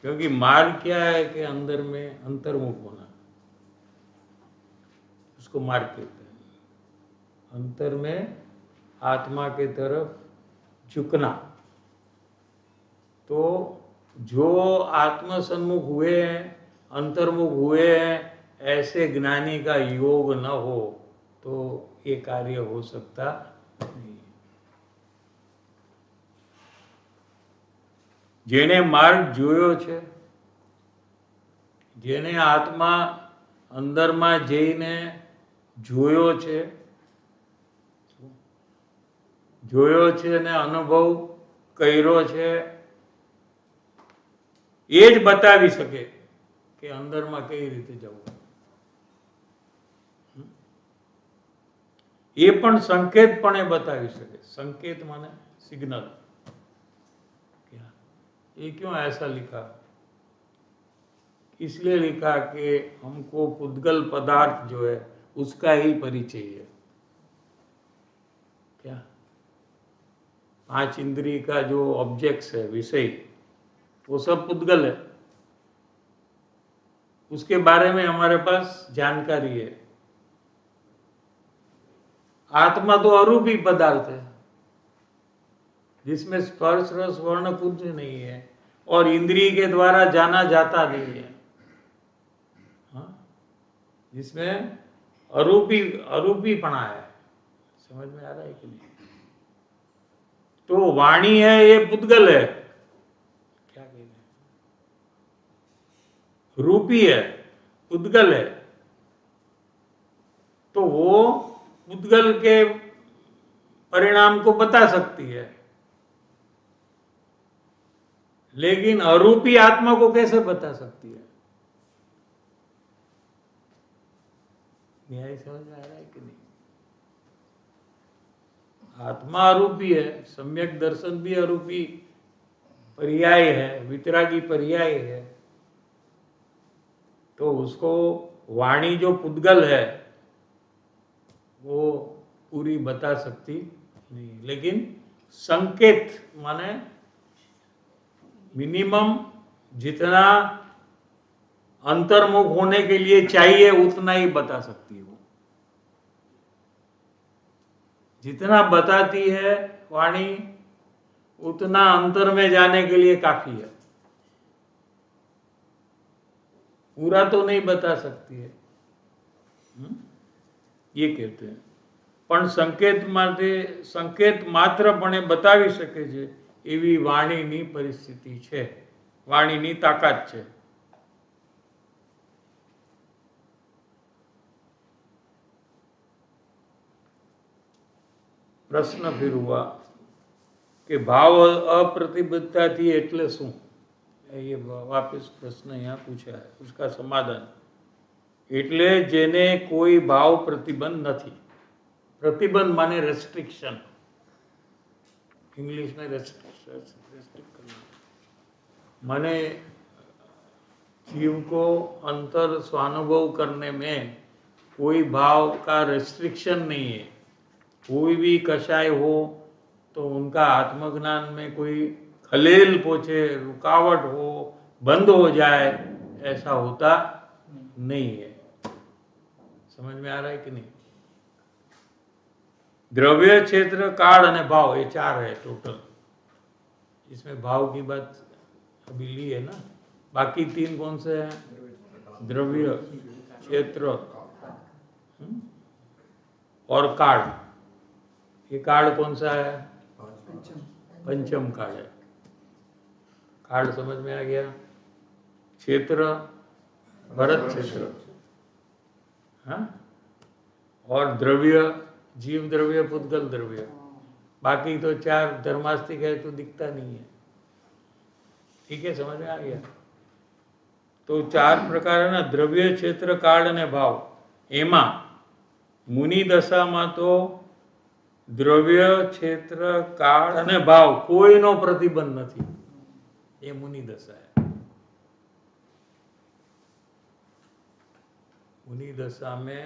क्योंकि मार्ग क्या है कि अंदर में अंतर्मुख होना, उसको मार्ग कहते हैं। अंतर में आत्मा के तरफ झुकना। तो जो आत्म सन्मुख हुए हैं, अंतर्मुख हुए हैं, ऐसे ज्ञानी का योग न हो तो ये कार्य हो सकता नहीं। જેને માર્ગ જોયો છે, જેને આત્મા અંદરમાં જઈને જોયો છે ને અનુભવ કર્યો છે, એ જ બતાવી શકે કે અંદરમાં કઈ રીતે જવું। એ પણ સંકેતપણે બતાવી શકે। સંકેત માને સિગ્નલ। ये क्यों ऐसा लिखा? इसलिए लिखा कि हमको पुद्गल पदार्थ जो है उसका ही परिचय है। क्या 5 इंद्रिय का जो ऑब्जेक्ट्स है, विषय, वो सब पुद्गल है, उसके बारे में हमारे पास जानकारी है। आत्मा तो अरूपी पदार्थ है जिसमें स्पर्श रस वर्ण कुछ नहीं है और इंद्रिय के द्वारा जाना जाता नहीं है। हाँ? जिसमें अरूपीपना है। समझ में आ रहा है कि नहीं? तो वाणी है ये पुद्गल है, क्या कह रहे हैं, रूपी है, पुद्गल है। तो वो पुद्गल के परिणाम को बता सकती है, लेकिन अरूपी आत्मा को कैसे बता सकती है? न्याय समझ में आ रहा है कि नहीं? आत्मा अरूपी है, सम्यक दर्शन भी अरूपी पर्याय है, वितरागी पर्याय है। तो उसको वाणी जो पुद्गल है वो पूरी बता सकती नहीं, लेकिन संकेत माने मिनिमम जितना अंतर्मुख होने के लिए चाहिए उतना ही बता सकती है। वो जितना बताती है वाणी उतना अंतर में जाने के लिए काफी है, पूरा तो नहीं बता सकती है। ये कहते हैं પણ સંકેત માત્રપણે બતાવી શકે છે એવી વાણીની પરિસ્થિતિ છે, વાણીની તાકાત છે। પ્રશ્ન ફિર હુआ કે ભાવ અપ્રતિબદ્ધતાથી એટલે શું? ये वापस प्रश्न यहाँ पूछा है, उसका समाधान એટલે જેને કોઈ ભાવ પ્રતિબંધ નથી। प्रतिबंध माने रेस्ट्रिक्शन, इंग्लिश में रेस्ट्रिक्ट करना माने जीव को अंतर स्वानुभव करने में कोई भाव का रेस्ट्रिक्शन नहीं है। कोई भी कषाय हो तो उनका आत्मज्ञान में कोई खलेल पहुंचे, रुकावट हो, बंद हो जाए, ऐसा होता नहीं है। समझ में आ रहा है कि नहीं? द्रव्य, क्षेत्र, काल और भाव ये 4 है टोटल। इसमें भाव की बात अभी ली है ना, बाकी 3 कौन से हैं? द्रव्य, क्षेत्र और काल। ये काल कौन सा है? पंचम काल है। काल समझ में आ गया। क्षेत्र भरत क्षेत्र, हाँ? और द्रव्य जीव द्रव्य, पुद्गल द्रव्य। बाकी तो 4 धर्मास्तिक है तो दिखता नहीं है। ठीक है, समझ में आ गया? तो 4 प्रकार है ना, द्रव्य, क्षेत्र, काल અને ભાવ। એમાં મુનિ દશામાં તો દ્રવ્ય, ક્ષેત્ર, કાળ અને ભાવ કોઈનો પ્રતિબંધ નથી। એ મુનિ દશા है। मुनि दशा में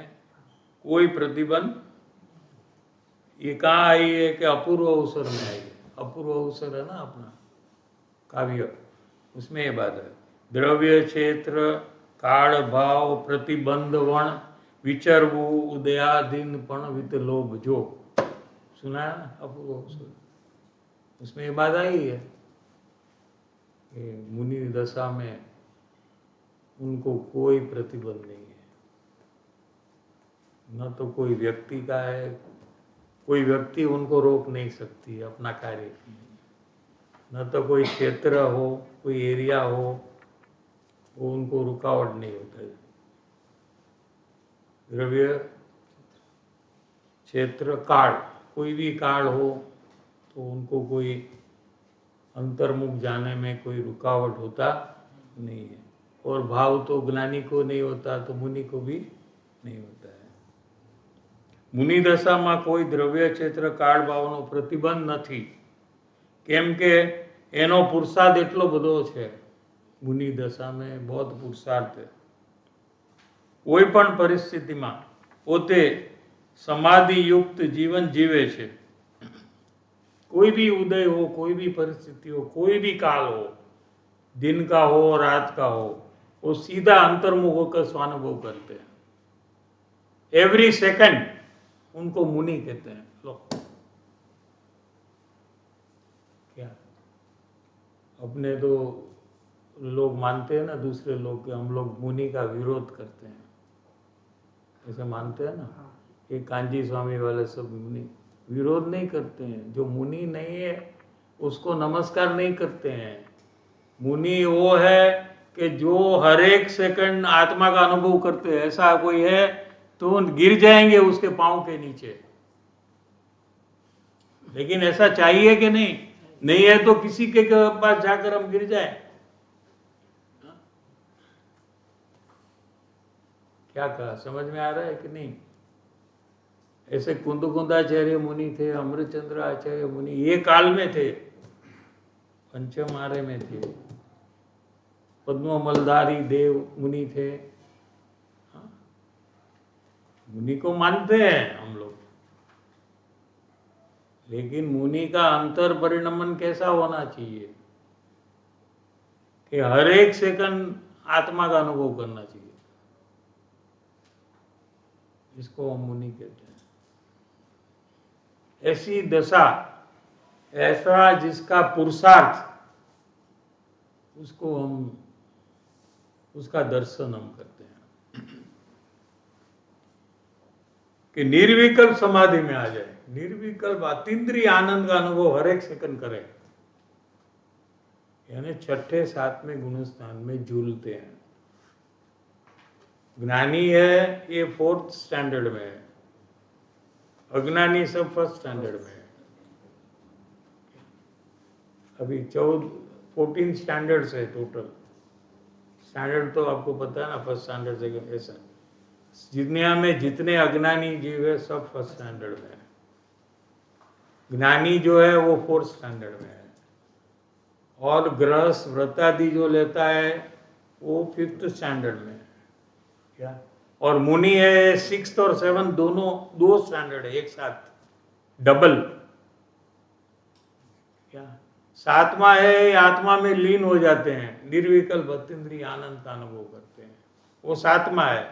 कोई प्रतिबंध, ये कहाँ आई है कि अपूर्व अवसर में आई है। अपूर्व अवसर है ना अपना काव्य, उसमें ये बात है। द्रव्य, क्षेत्र, काल, भाव, प्रतिबंध वण विचरवु उदयाधीन पण वित लोभ जो। सुना है ना अपूर्व अवसर, उसमें ये बात आई है कि मुनि दशा में उनको कोई प्रतिबंध नहीं है। न तो कोई व्यक्ति का है, कोई व्यक्ति उनको रोक नहीं सकती अपना कार्य करने में। न तो कोई क्षेत्र हो, कोई एरिया हो, वो उनको रुकावट नहीं होता है। द्रव्य, क्षेत्र, काल, कोई भी काल हो तो उनको कोई अंतर्मुख जाने में कोई रुकावट होता नहीं है। और भाव तो ज्ञानी को नहीं होता तो मुनि को भी नहीं होता है। मुनि दशाમાં કોઈ દ્રવ્ય, ક્ષેત્ર, કાળ, ભાવનો પ્રતિબંધ નથી, કેમ કે એનો પુરુષાર્થ એટલો બધો છે। મુનિ દશામાં बहुत પુરુષાર્થ है। કોઈ પણ પરિસ્થિતિમાં પોતે સમાધિ યુક્ત જીવન જીવે છે। कोई भी उदय हो, कोई भी परिस्थिति हो, कोई भी काल हो, दिन का हो रात का हो, वो सीधा अंतर्मुख होकर स्वानुभव करते हैं। एवरी सेकंड उनको मुनि कहते हैं। लो क्या अपने तो लोग मानते हैं ना, दूसरे लोग के हम लोग मुनि का विरोध करते हैं, ऐसे मानते हैं ना। हाँ। ये कांजी स्वामी वाले सब मुनि विरोध नहीं करते हैं, जो मुनि नहीं है उसको नमस्कार नहीं करते हैं। मुनि वो है कि जो हर एक सेकंड आत्मा का अनुभव करते हैं। ऐसा कोई है तो गिर जाएंगे उसके पांव के नीचे, लेकिन ऐसा चाहिए कि नहीं? नहीं है तो किसी के पास जाकर हम गिर जाएं? क्या कहा, समझ में आ रहा है कि नहीं? ऐसे कुंदकुंदाचार्य मुनि थे, अमृतचंद्र आचार्य मुनि ये काल में थे, पंचम आर्य में थे। पद्ममलधारी देव मुनि थे। हाँ? मुनि को मानते हैं हम लोग, लेकिन मुनि का अंतर परिणमन कैसा होना चाहिए कि हर एक सेकंड आत्मा का अनुभव करना चाहिए। इसको हम मुनि कहते हैं। ऐसी दशा, ऐसा जिसका पुरुषार्थ, उसको हम, उसका दर्शन हम करते हैं कि निर्विकल्प समाधि में आ जाए, निर्विकल्प अतीन्द्रिय आनंद का अनुभव हर एक सेकंड करे, यानी छठे सातवें गुण स्थान में झूलते हैं। ज्ञानी है ये 4th स्टैंडर्ड में है, अज्ञानी सब 1st स्टैंडर्ड में है। अभी 14 स्टैंडर्ड्स है टोटल। स्टैंडर्ड तो आपको पता है ना, 1st स्टैंडर्ड से ऐसा। दुनिया में जितने अज्ञानी जीव है सब 1st स्टैंडर्ड में है। ज्ञानी जो है वो 4th स्टैंडर्ड में है, और गृहस्थ व्रतादि जो लेता है वो 5th स्टैंडर्ड में है। क्या? और मुनि है 6th और 7th दोनों 2 स्टैंडर्ड है एक साथ, डबल। क्या? 7वां है आत्मा में लीन हो जाते हैं, निर्विकल्प अतीन्द्रिय आनंद का अनुभव करते हैं, वो 7वां है।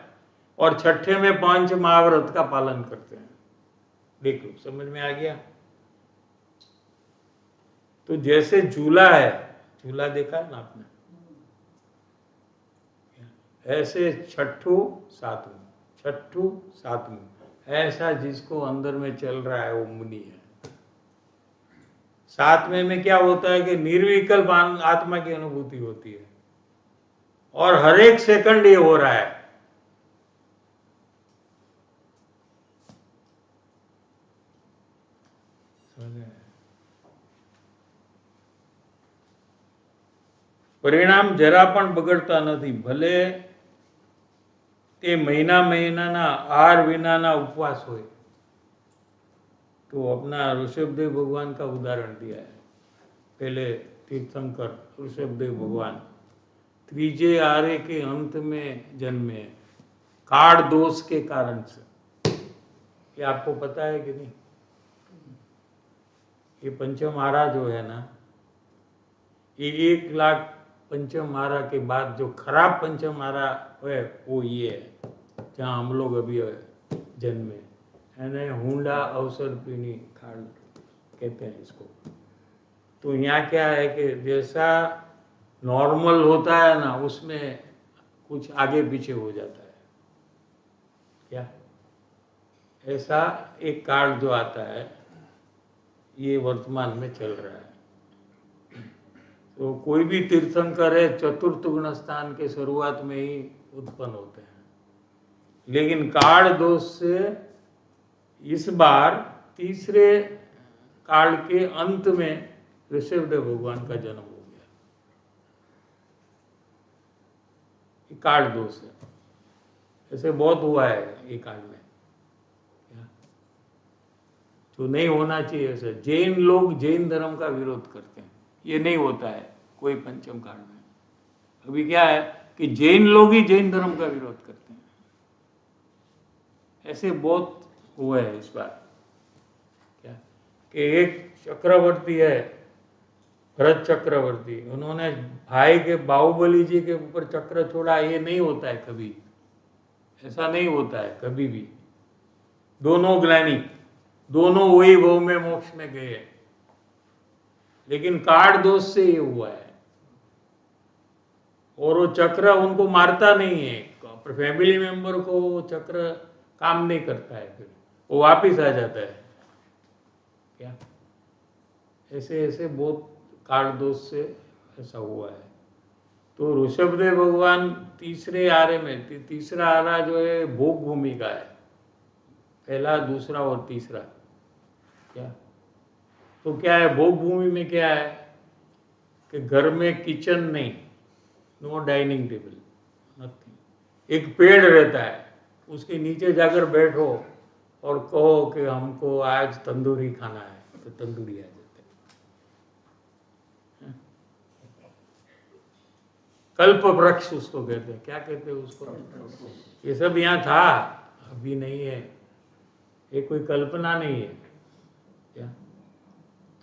और छठे में 5 महाव्रत का पालन करते हैं। देख लो, समझ में आ गया? तो जैसे झूला है, झूला देखा है ना आपने, ऐसे छठू सातवीं, छठू सातवीं, ऐसा जिसको अंदर में चल रहा है वो मुनि है। 7वें में क्या होता है कि निर्विकल्प आत्मा की अनुभूति होती है, और हर एक सेकंड ये हो रहा है। પરિણામ જરા પણ બગડતા નથી, ભલે તે મહિના મહિનાના આહાર વિનાના ઉપવાસ હોય। तो अपना ऋषभदेव भगवान का उदाहरण दिया है। पहले तीर्थंकर ऋषभदेव भगवान त्रिजे आर्य के अंत में जन्मे, काड़ दोष के कारण से। ये आपको पता है कि नहीं? ये पंचमहारा जो है ना, ये 1 लाख पंचमहारा के बाद जो खराब पंचमहारा है वो ये है, जहाँ हम लोग अभी जन्मे, यानी हुंडा अवसर पीनी खाड़ कहते हैं इसको। तो यहाँ क्या है कि जैसा नॉर्मल होता है ना, उसमें कुछ आगे पीछे हो जाता है। क्या? ऐसा एक काल जो आता है, ये वर्तमान में चल रहा है। तो कोई भी तीर्थंकर है 4th गुण स्थान के शुरुआत में ही उत्पन्न होते हैं, लेकिन काल दोष से इस बार 3रे काल के अंत में ऋषभदेव भगवान का जन्म हो गया। ये काल दोष है, ऐसे बहुत हुआ है ये काल में, जो नहीं होना चाहिए। ऐसे जैन लोग जैन धर्म का विरोध करते हैं, ये नहीं होता है कोई पंचम काल में। अभी क्या है कि जैन लोग ही जैन धर्म का विरोध करते हैं, ऐसे बहुत हुआ है इस बार। क्या कि एक चक्रवर्ती है, भरत चक्रवर्ती, उन्होंने भाई के बाहुबली जी के ऊपर चक्र छोड़ा। ये नहीं होता है कभी, ऐसा नहीं होता है कभी भी। दोनों ग्लानी, दोनों वही भव में मोक्ष में गए हैं, लेकिन कार्ड दोष से ये हुआ है। और वो चक्र उनको मारता नहीं है, फैमिली मेंबर को वो चक्र काम नहीं करता है, फिर वो वापिस आ जाता है। क्या ऐसे ऐसे बहुत कार्ड दोष से ऐसा हुआ है। तो ऋषभदेव भगवान तीसरे आरे में, तीसरा आरा जो है भोग भूमि का है, पहला, दूसरा और तीसरा। क्या तो क्या है भोग भूमि में, क्या है कि घर में किचन नहीं, नो डाइनिंग टेबल, नथिंग। एक पेड़ रहता है, उसके नीचे जाकर बैठो और कहो कि हमको आज तंदूरी खाना है, तो तंदूरी आ जाता है। कल्प वृक्ष उसको कहते हैं, क्या कहते हैं उसको? ये सब यहाँ था, अभी नहीं है, ये कोई कल्पना नहीं है। क्या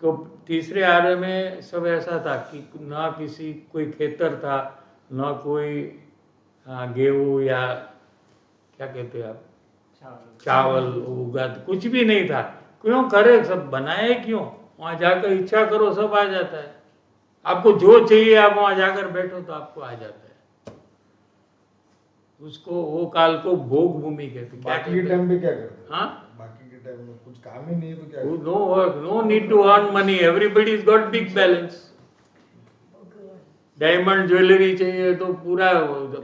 तो तीसरे आरे में सब ऐसा था कि ना किसी कोई खेतर था, ना कोई गेहूं या क्या कहते हैं आप, चावल उगा, कुछ भी नहीं था। क्यों करे, सब बनाए क्यों? वहां जाकर इच्छा करो, सब आ जाता है। आपको जो चाहिए आप वहां जाकर बैठो तो आपको आ जाता है। उसको वो काल को भोग भूमि कहते हैं। बाकी के टाइम पे क्या करते हैं? हाँ, बाकी के टाइम में कुछ काम ही नहीं है तो क्या करते हैं? No work, no need to earn money, everybody is got big balance. Diamond jewellery चाहिए तो पूरा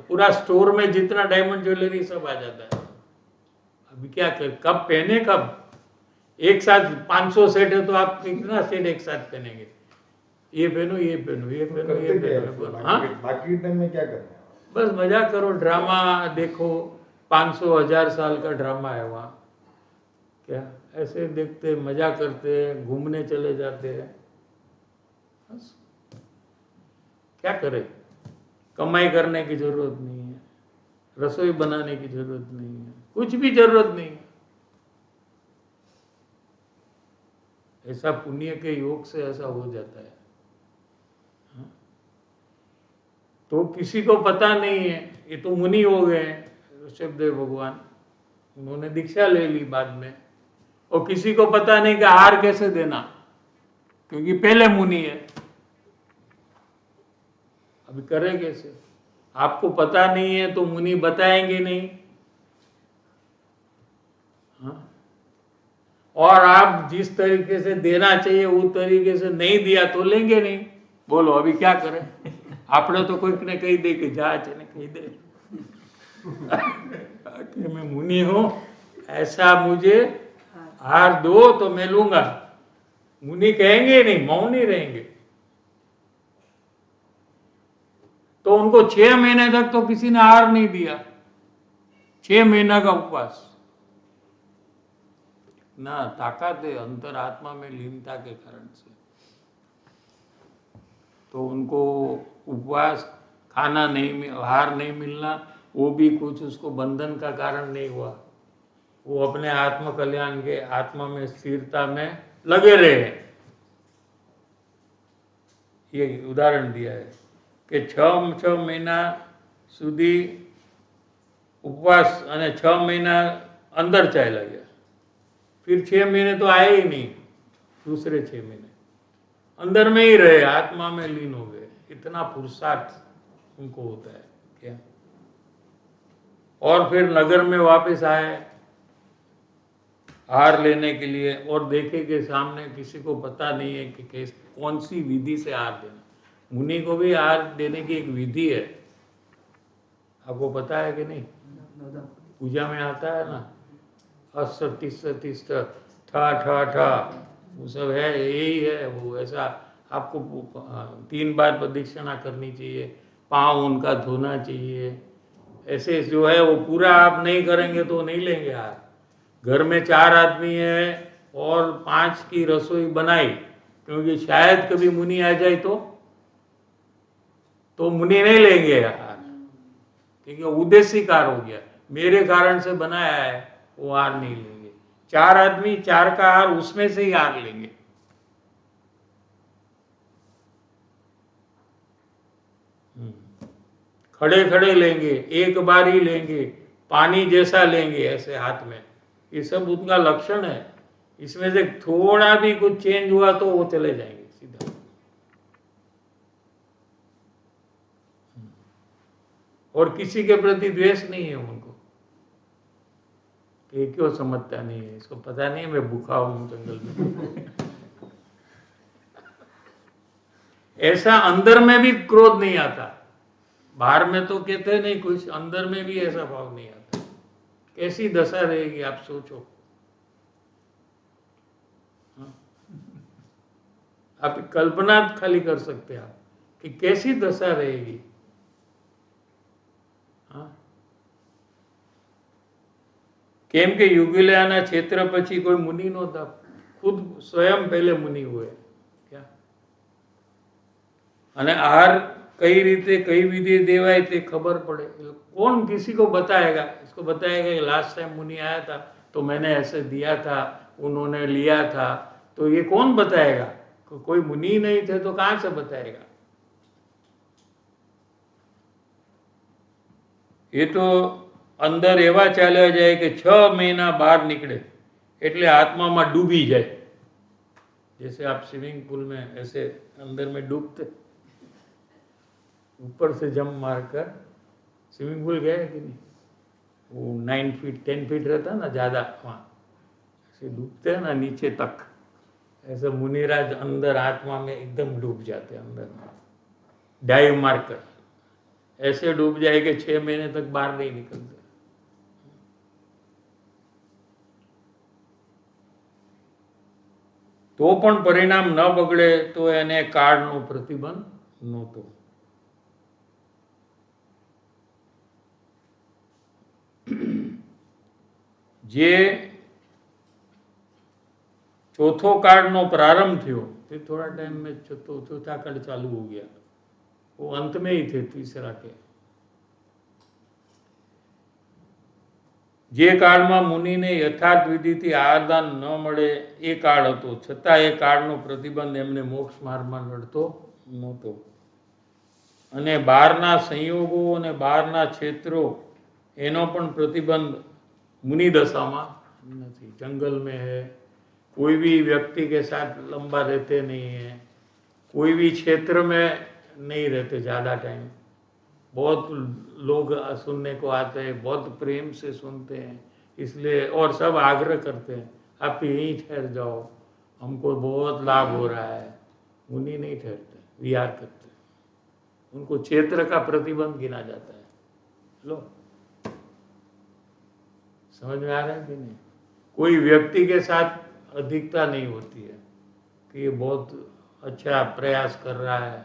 पूरा स्टोर में जितना डायमंड ज्वेलरी सब आ जाता है। अभी क्या कर, कब पहने, कब एक साथ 500 सेट है तो आप कितना सेट एक साथ पहनेंगे? ये पहनो, ये पहनो, ये पहनो, ये करते क्या है? पहनो। हाँ, बाकी के टाइम में क्या करते हैं? बस मजा करो, ड्रामा देखो, 500,000 साल का ड्रामा है वहाँ। क्या ऐसे देखते, मजा करते हैं, घूमने चले जाते हैं, बस। क्या करें, कमाई करने की जरूरत नहीं है, रसोई बनाने की जरूरत नहीं है, कुछ भी जरूरत नहीं है। ऐसा पुण्य के योग से ऐसा हो जाता है। हाँ? तो किसी को पता नहीं है, ये तो मुनि हो गए ऋषभदेव भगवान, उन्होंने दीक्षा ले ली बाद में। और किसी को पता नहीं कि आहार कैसे देना, क्योंकि पहले मुनि है, अभी करे कैसे? आपको पता नहीं है तो मुनि बताएंगे नहीं। हाँ? और आप जिस तरीके से देना चाहिए उस तरीके से नहीं दिया तो लेंगे नहीं। बोलो अभी क्या करें? आपने तो कोई ने कही दे कि जा ने कही दे कि मैं मुनि हूं, ऐसा मुझे हार दो तो मैं लूंगा। मुनि कहेंगे नहीं, मौन ही रहेंगे। तो उनको 6 महीने तक तो किसी ने हार नहीं दिया, 6 महीना का उपवास। ना ताकत है अंतरात्मा में लीनता के कारण से। तो उनको उपवास, खाना नहीं, आहार नहीं मिलना, वो भी कुछ उसको बंधन का कारण नहीं हुआ। वो अपने आत्म कल्याण के, आत्मा में स्थिरता में लगे रहे। ये उदाहरण दिया है कि 6 महीना સુધી उपवास અને 6 महीना अंदर चाला गया, फिर 6 महीने तो आए ही नहीं, दूसरे 6 महीने अंदर में ही रहे, आत्मा में लीन हो गए। इतना पुरुषार्थ उनको होता है। क्या और फिर नगर में वापस आए हार लेने के लिए, और देखे कि सामने किसी को पता नहीं है कि कौन सी विधि से हार देना। मुनि को भी हार देने की एक विधि है, आपको पता है कि नहीं? पूजा में आता है ना, अस्तिष्ठ ठा ठा ठा, वो सब है, यही है वो। ऐसा आपको 3 बार प्रदक्षिणा करनी चाहिए, पाँव उनका धोना चाहिए। ऐसे जो है वो पूरा आप नहीं करेंगे तो नहीं लेंगे हार। घर में 4 आदमी है और 5 की रसोई बनाई, क्योंकि शायद कभी मुनि आ जाए तो मुनि नहीं लेंगे हार, क्योंकि उद्देश्यकार हो गया, मेरे कारण से बनाया है, वो हार नहीं लेंगे। 4 आदमी 4 का हार उसमें से ही हार लेंगे। खड़े खड़े लेंगे, एक बार ही लेंगे, पानी जैसा लेंगे ऐसे हाथ में, ये सब उनका लक्षण है। इसमें से थोड़ा भी कुछ चेंज हुआ तो वो चले जाएंगे सीधा। और किसी के प्रति द्वेष नहीं है उनको, ये क्यों समझता नहीं है, इसको पता नहीं है मैं भूखा हूं जंगल में। ऐसा अंदर में भी क्रोध नहीं आता, बाहर में तो कहते नहीं कुछ, अंदर में भी ऐसा भाव नहीं आता। कैसी दशा रहेगी आप सोचो। हाँ? आप कल्पना खाली कर सकते हैं आप कि कैसी दशा रहेगी। हाँ? કેમ કે યુગિલાના ક્ષેત્ર પછી કોઈ મુનિ નહોતા, ખુદ સ્વયં પહેલે મુનિ हुए क्या। અને આહાર કઈ રીતે કઈ વિધિ દેવાય તે ખબર પડે, कौन किसी को बताएगा, इसको बताएगा कि लास्ट टाइम मुनि आया था तो मैंने ऐसे दिया था, उन्होंने लिया था, तो ये कौन बताएगा। कोई मुनि नहीं थे तो कहां से बताएगा। ये तो अंदर एवा चाल्या जाए कि 6 महीना बाहर निकले એટલે આત્મામાં ડૂબી जाए। जैसे आप स्विमिंग पूल में ऐसे अंदर में डूबते, ऊपर से जंप मारकर स्विमिंग पूल गए कि नहीं, वो 9 फीट 10 फीट रहता ना ज़्यादा, वहाँ ऐसे डूबते हैं ना नीचे तक, ऐसे मुनिराज अंदर आत्मा में एकदम डूब जाते हैं अंदर में, डाइव मारकर ऐसे डूब जाए कि 6 महीने तक बाहर नहीं निकलते। तो पण परिणाम न बगड़े तो एने काळनो प्रतिबंध नहोतो। जे चौथो काळनो प्रारंभ थयो ते थोड़ा टाइम में चौथा काळ चालू हो गया, वो अंत में ही थे तीसरा के। જે કાળમાં મુનિને યથાર્થ વિધિથી આરાધન ન મળે એ કાળ હતો, છતાં એ કાળનો પ્રતિબંધ એમને મોક્ષ માર્ગમાં નડતો નહોતો। અને બહારના સંયોગો અને બહારના ક્ષેત્રો એનો પણ પ્રતિબંધ मुनि दशाમાં નથી। जंगल में है, कोई भी व्यक्ति के साथ लंबा रहते नहीं है, कोई भी क्षेत्र में नहीं रहते ज़्यादा टाइम। बहुत लोग सुनने को आते हैं, बहुत प्रेम से सुनते हैं, इसलिए और सब आग्रह करते हैं आप यहीं ठहर जाओ, हमको बहुत लाभ हो रहा है। मुनि नहीं ठहरते, विहार करते, उनको क्षेत्र का प्रतिबंध गिना जाता है। लो समझ में आ रहा है कि नहीं। कोई व्यक्ति के साथ अधिकता नहीं होती है कि ये बहुत अच्छा प्रयास कर रहा है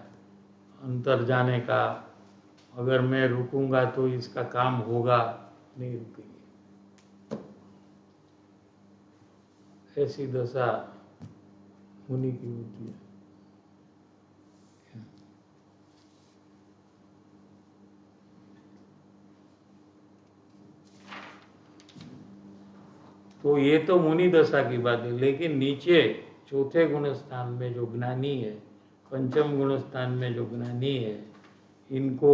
अंतर जाने का, अगर मैं रुकूंगा तो इसका काम होगा, नहीं रुकेंगे। ऐसी दशा मुनि की होती है। तो ये तो मुनि दशा की बात है, लेकिन नीचे चौथे गुण स्थान में जो ज्ञानी है, पंचम गुण स्थान में जो ज्ञानी है, इनको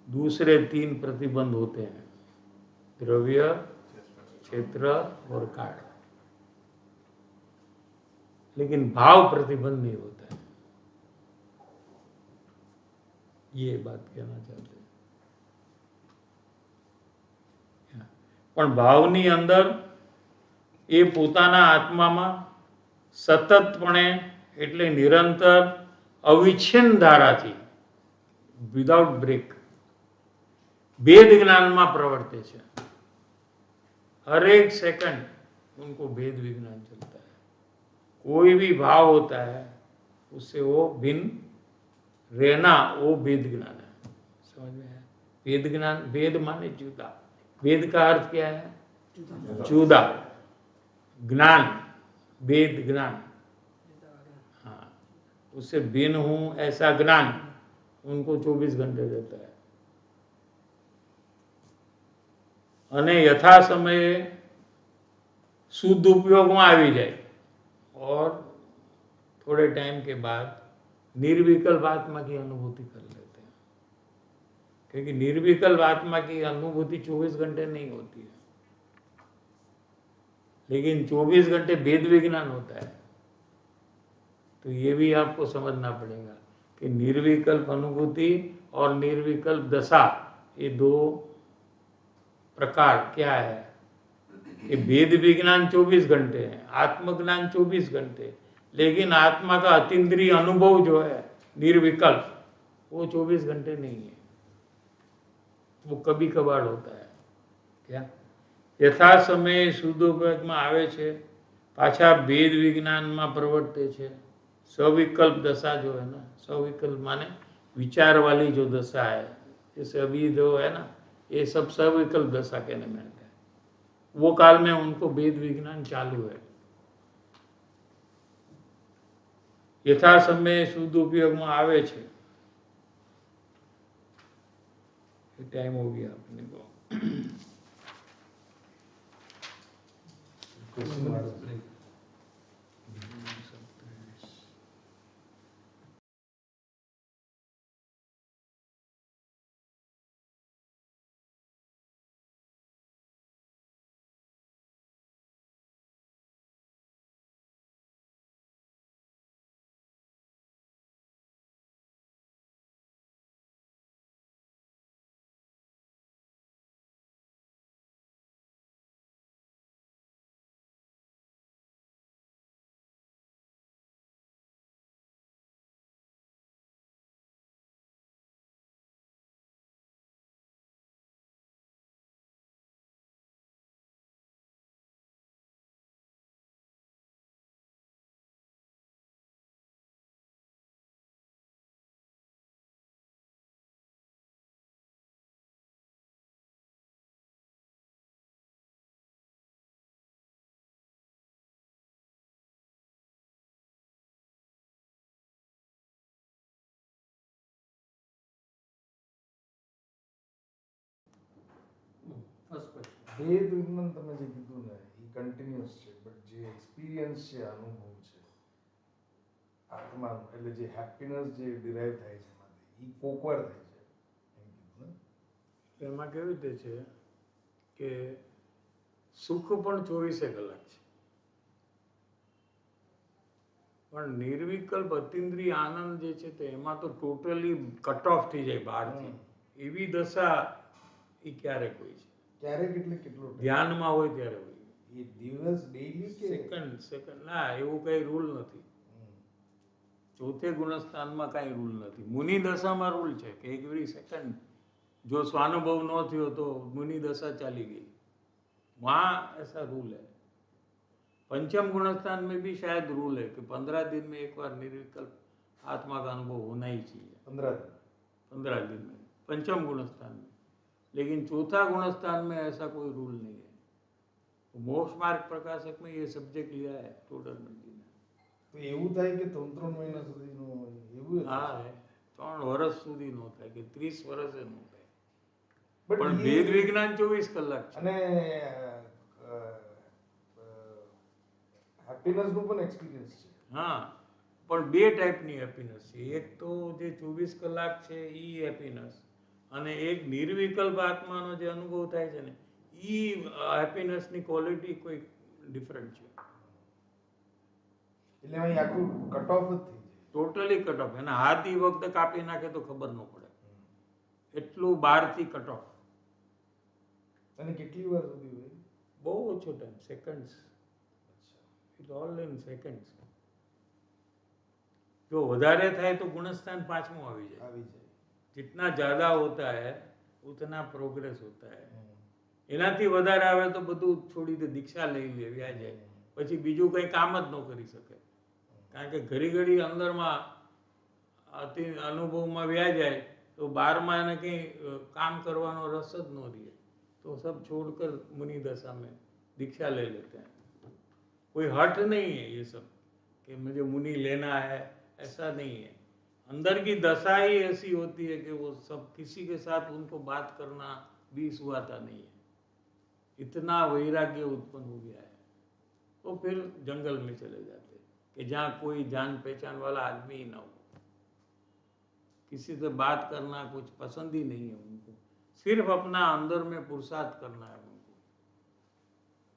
दूसरे 3 प्रतिबंध होते हैं, द्रव्य, क्षेत्र और काल, लेकिन भाव प्रतिबंध नहीं होता है। ये बात कहना चाहते हैं। પણ ભાવની અંદર એ પોતાના આત્મામાં સતતપણે એટલે નિરંતર અવિચ્છિન્ન ધારાથી વિધાઉટ બ્રેક भेद ज्ञान में प्रवर्ते छे। हर एक सेकंड उनको भेद विज्ञान चलता है। कोई भी भाव होता है उससे वो भिन्न रहना, वो भेद ज्ञान है। समझ में आया। भेद ज्ञान, भेद माने जुदा, भेद का अर्थ क्या है, जुदा, ज्ञान, भेद ज्ञान, हाँ, उससे भिन्न हूं ऐसा ज्ञान उनको 24 घंटे रहता है। અને यथा समये शुद्ध उपयोग में આવી जाए और थोड़े टाइम के बाद निर्विकल्प आत्मा की अनुभूति कर लेते हैं, क्योंकि निर्विकल्प आत्मा की अनुभूति 24 घंटे नहीं होती है। लेकिन 24 घंटे वेद विज्ञान होता है। तो ये भी आपको समझना पड़ेगा कि निर्विकल्प अनुभूति और निर्विकल्प दशा, ये दो प्रकार क्या है। ये वेद विज्ञान 24 घंटे है, आत्मज्ञान 24 घंटे, लेकिन आत्मा का अतीन्द्रिय अनुभव जो है निर्विकल्प, वो 24 घंटे नहीं है, वो कभी कभार होता है। क्या यथा समय શુદ્ધોપયોગમાં આવે છે, પાછા વેદ વિજ્ઞાનમાં પ્રવર્તે છે। सविकल्प दशा जो है ना, सविकल्प माने विचार वाली जो दशा है, जैसे अभी जो है ना, ये सब सविकल्प दशा कहने में आता है। वो काल में उनको वेद विज्ञान चालू है। यथा समय शुद्ध उपयोगમાં આવે છે। टाइम हो गया अपने को। Question mark break. First question, વેદ વિજ્ઞાન તમે જે કીધું ને એ કન્ટિન્યુઅસ છે, બટ જે એક્સપિરિયન્સ છે, અનુભવ છે આત્મા, એટલે જે હેપીનેસ જે ડિરાઈવ થાય છે એમાંથી, એ કોકવાર થાય છે એમ કીધું ને। એમાં કેવી રીતે છે કે સુખ પણ 24 કલાક છે, પણ નિર્વિકલ્પ અતિન્દ્રિય આનંદ જે છે તે એમાં તો ટોટલી કટ ઓફ થઈ જાય બહારથી। એવી દશા એ ક્યારેક હોય છે, ક્યારેક એટલે કેટલો time? ધ્યાનમાં હોય ત્યારે હોય। એ દિવસ ડેઈલી કે સેકન્ડ ના, એવું કઈ રૂલ નથી। ચોથે ગુણસ્થાનમાં કાંઈ રૂલ નથી। મુનિ દશામાં રૂલ છે કે એવરી સેકન્ડ जो स्वानुभव न थियो तो मुनि दशा चली गई, वहाँ ऐसा रूल है। पंचम गुणस्थान में भी शायद रूल है कि 15 दिन में एक बार निर्विकल्प आत्मा का अनुभव होना ही चाहिए। 15 दिन में पंचम गुणस्थान में, लेकिन चौथा गुणस्थान में ऐसा कोई रूल नहीं है। तो मोक्ष मार्ग प्रकाशक में ये सब्जेक्ट लिया है टोडरमल जी ने। તો એવું થાય કે 3 મહિના સુધીનો એવું हाँ है, 3 વર્ષ સુધી નો થાય કે 30 વર્ષે નો થાય, બટ પણ વેદ વિજ્ઞાન 24 કલાક છે। અને હેપીનેસ નું પણ એક્સપિરિયન્સ છે। હા, પણ બે ટાઈપની હેપીનેસ છે। એક તો જે 24 કલાક છે એ હેપીનેસ, અને એક નિર્વિકલ્પ આત્માનો જે અનુભવ થાય છે ને, એ હેપીનેસની ક્વોલિટી કોઈ ડિફરન્ટ છે, એટલે અહીં આખું કટ ઓફ જ થઈ જાય। Totally cut off. એના હાથ એ વખતે કાપી નાખે તો ખબર ન પડે, એટલું બહારથી કટ ઓફ। અને કેટલી વાર સુધી હોય? બહુ ઓછો time, seconds, it all in seconds. જો વધારે થાય તો ગુણસ્થાન પાંચમું આવી જાય। આવી જાય। जितना ज़्यादा होता है उतना प्रोग्रेस होता है। એનાથી વધારે આવે તો બધું છોડી દે, દીક્ષા લઈ લે, વ્યા જાય, પછી બીજું કંઈ કામ જ ન કરી શકે, કારણ કે ઘડી ઘડી અંદરમાં અતિ અનુભવમાં વ્યા જાય તો બારમાં એને કંઈ કામ કરવાનો રસ જ ન રહે, तो सब छोड़कर मुनि दशा में दीक्षा ले लेते हैं। कोई हट नहीं है ये सब कि मुझे मुनि लेना है, ऐसा नहीं है। अंदर की दशा ही ऐसी होती है कि वो सब किसी के साथ उनको बात करना भी सुहाता नहीं है, इतना वैराग्य उत्पन्न हो गया है। तो फिर जंगल में चले जाते कि जहाँ कोई जान पहचान वाला आदमी ही ना हो, किसी से बात करना कुछ पसंद ही नहीं है उनको, सिर्फ अपना अंदर में पुरुषार्थ करना है उनको।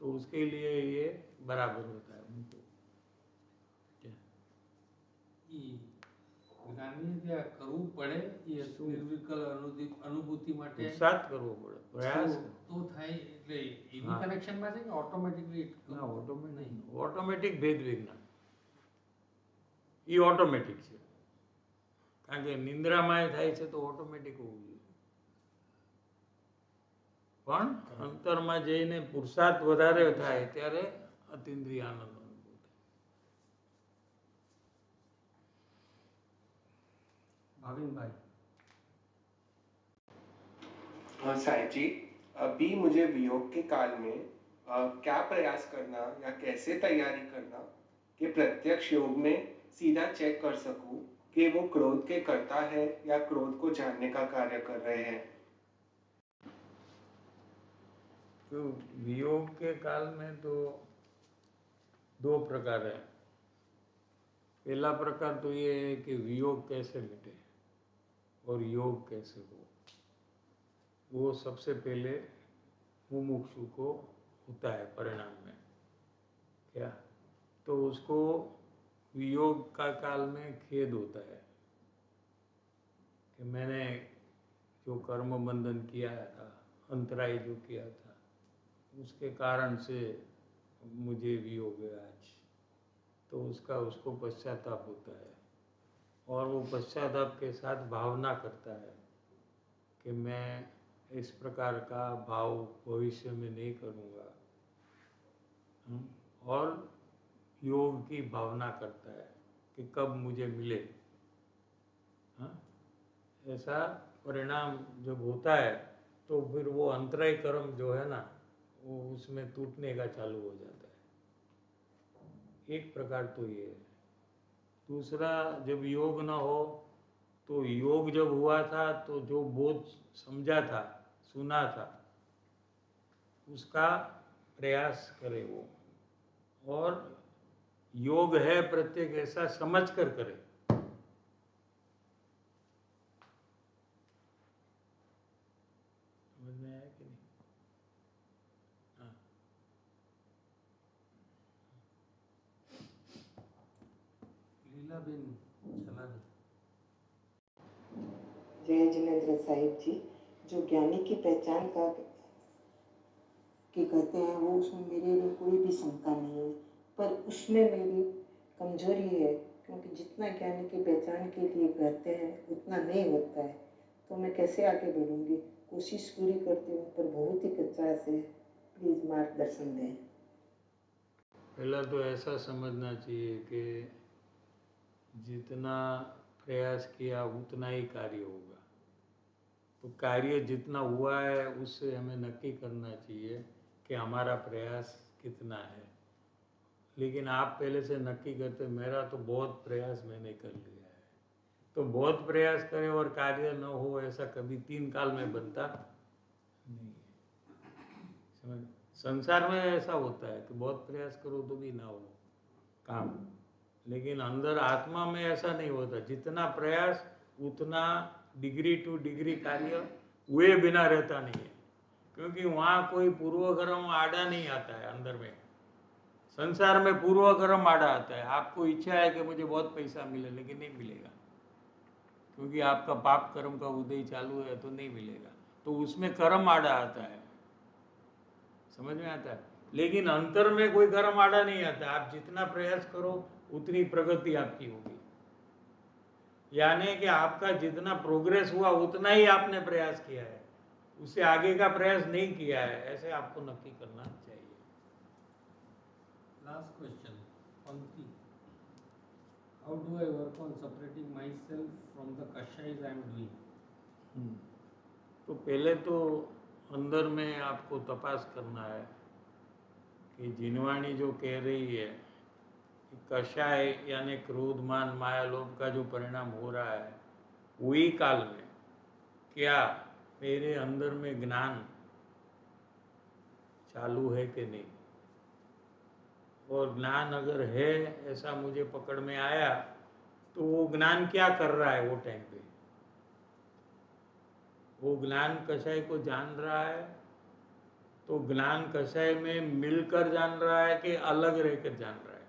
तो उसके लिए ये बराबर होता है उनको। क्या? જ્ઞાની જે આ કરવું પડે એ નિર્વિકલ્પ અનુભૂતિ માટે પુરુષાર્થ કરવો પડે, પ્રયાસ તો થાય એટલે એની હા. કનેક્શનમાં છે કે ઓટોમેટિકલી ના, ઓટોમેટિક ભેદ વિજ્ઞાન એ ઓટોમેટિક છે, કારણ કે નિંદ્રામાં થાય છે તો ઓટોમેટિક હોવું જોઈએ, પણ અંતરમાં જઈને પુરુષાર્થ વધારે થાય ત્યારે અતિન્દ્રિય આનંદ અનુભવ થાય. ભાવિનભાઈ साहिब जी, अभी मुझे वियोग के काल में क्या प्रयास करना या कैसे तैयारी करना कि प्रत्यक्ष योग में सीधा चेक कर सकूं कि वो क्रोध के करता है या क्रोध को जानने का कार्य कर रहे हैं? तो वियोग के काल में तो दो प्रकार है. पहला प्रकार तो ये है कि वियोग कैसे मिटे और योग कैसे हो, वो सबसे पहले मुमुक्षु को होता है परिणाम में. क्या? तो उसको वियोग का काल में खेद होता है कि मैंने जो कर्म बंधन किया था, अंतराय जो किया था, उसके कारण से मुझे वियोग है आज. तो उसको पश्चाताप होता है, और वो पश्चाताप के साथ भावना करता है कि मैं इस प्रकार का भाव भविष्य में नहीं करूँगा, और योग की भावना करता है कि कब मुझे मिले. ऐसा परिणाम जब होता है तो फिर वो अंतराय कर्म जो है ना, वो उसमें टूटने का चालू हो जाता है. एक प्रकार तो ये है. दूसरा, जब योग न हो तो योग जब हुआ था तो जो बोध समझा था, सुना था, उसका प्रयास करे वो, और योग है प्रत्येक ऐसा समझ कर करे. समझ में आया कि नहीं? हाँ. લીલાબેન છલાની जय जिनेन्द्र साहिब जी, जो ज्ञानी की पहचान का कि कहते हैं वो, उसमें मेरे लिए कोई भी शंका नहीं है, पर उसमें मेरी कमजोरी है, क्योंकि जितना ज्ञानी की पहचान के लिए कहते हैं उतना नहीं होता है. तो मैं कैसे आगे बढ़ूंगी? कोशिश पूरी करती हूँ पर बहुत ही कच्चा से, प्लीज मार्गदर्शन दें. पहला तो ऐसा समझना चाहिए कि जितना प्रयास किया उतना ही कार्य होगा. तो कार्य जितना हुआ है उससे हमें नक्की करना चाहिए कि हमारा प्रयास कितना है. लेकिन आप पहले से नक्की करते, मेरा तो बहुत प्रयास मैंने कर लिया है, तो बहुत प्रयास करें और कार्य न हो, ऐसा कभी 3 काल में बनता नहीं है. समझ? संसार में ऐसा होता है कि बहुत प्रयास करो तो भी ना हो काम, लेकिन अंदर आत्मा में ऐसा नहीं होता. जितना प्रयास उतना डिग्री टू डिग्री कार्य हुए बिना रहता नहीं है, क्योंकि वहाँ कोई पूर्वकर्म आड़ा नहीं आता है. अंदर में संसार में पूर्वकर्म आड़ा आता है. आपको इच्छा है कि मुझे बहुत पैसा मिले, लेकिन नहीं मिलेगा, क्योंकि आपका पाप कर्म का उदय चालू है, तो नहीं मिलेगा. तो उसमें कर्म आड़ा आता है. समझ में आता है? लेकिन अंतर में कोई कर्म आड़ा नहीं आता. आप जितना प्रयास करो उतनी प्रगति आपकी होगी. यानी कि आपका जितना प्रोग्रेस हुआ उतना ही आपने प्रयास किया है, उससे आगे का प्रयास नहीं किया है, ऐसे आपको नक्की करना चाहिए. લાસ્ટ ક્વેશ્ચન પંક્તિ how do I work on separating myself from the કશાઈઝ આઈ એમ ડુઈંગ. तो पहले तो अंदर में आपको तपास करना है कि जिनवाणी जो कह रही है कि कषाय यानी क्रोध मान माया लोभ का जो परिणाम हो रहा है, वही काल में क्या मेरे अंदर में ज्ञान चालू है कि नहीं. और ज्ञान अगर है ऐसा मुझे पकड़ में आया, तो वो ज्ञान क्या कर रहा है वो टाइम पे. वो ज्ञान कषाय को जान रहा है, तो तो ज्ञान कषाय में मिलकर जान रहा है कि अलग रहकर जान रहा है?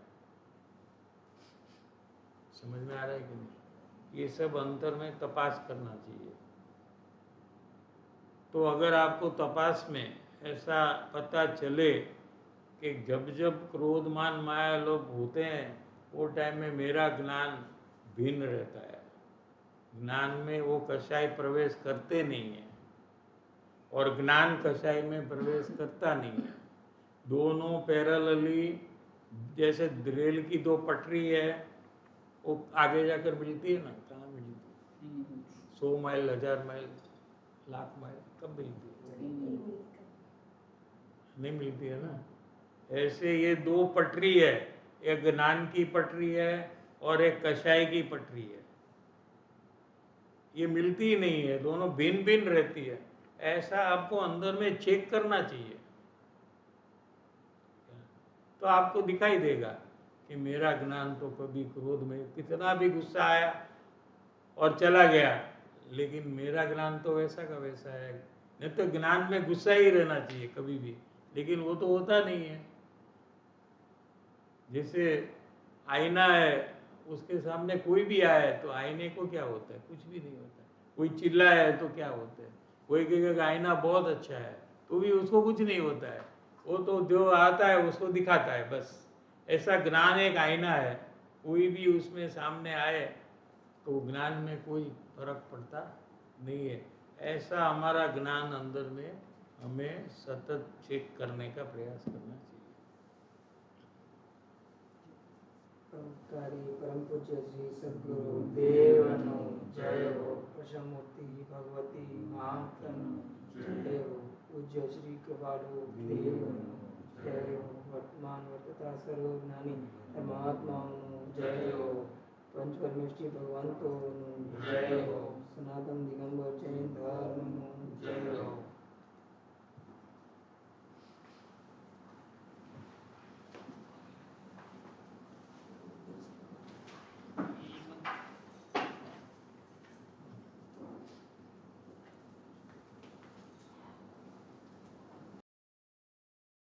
समझ में आ रहा है कि नहीं? ये सब अंतर में तपास करना चाहिए। तो अगर आपको तपास में ऐसा पता चले कि जब जब क्रोध मान माया लोभ होते हैं वो टाइम में मेरा ज्ञान भिन्न रहता है, ज्ञान में वो कषाय प्रवेश करते नहीं है और ज्ञान कषाय में प्रवेश करता नहीं है, दोनों पैरेलली, जैसे रेल की दो पटरी है वो आगे जाकर मिलती है ना, कहाँ मिलती है? 100 माइल, 1000 माइल, लाख माइल कब मिलती है? नहीं मिलती है ना। ऐसे ये दो पटरी है, एक ज्ञान की पटरी है और एक कषाय की पटरी है, ये मिलती ही नहीं है, दोनों भिन्न भिन्न रहती है। ऐसा आपको अंदर में चेक करना चाहिए, तो आपको दिखाई देगा कि मेरा ज्ञान तो कभी क्रोध में कितना भी गुस्सा आया और चला गया, लेकिन मेरा ज्ञान तो वैसा का वैसा है। नहीं तो ज्ञान में गुस्सा ही रहना चाहिए कभी भी, लेकिन वो तो होता नहीं है। जैसे आईना है, उसके सामने कोई भी आए तो आईने को क्या होता है? कुछ भी नहीं होता। कोई चिल्लाए तो क्या होता है? कोई कहेगा आईना बहुत अच्छा है तो भी उसको कुछ नहीं होता है, वो तो जो आता है उसको दिखाता है बस। ऐसा ज्ञान एक आईना है, कोई भी उसमें सामने आए तो ज्ञान में कोई फर्क पड़ता नहीं है। ऐसा हमारा ज्ञान अंदर में हमें सतत चेक करने का प्रयास करना चाहिए। परोपकारी परम पूज्य श्री सद्गुरु देवनो जय हो। प्रसमूर्ति भगवती मातन जय हो। पूज्य श्री कृपालु देवनो जय हो। वर्तमान वर्तता सर्वज्ञानी परमात्माओं जय हो। पंच परमेष्टि भगवंतों जय हो। सनातन दिगंबर जय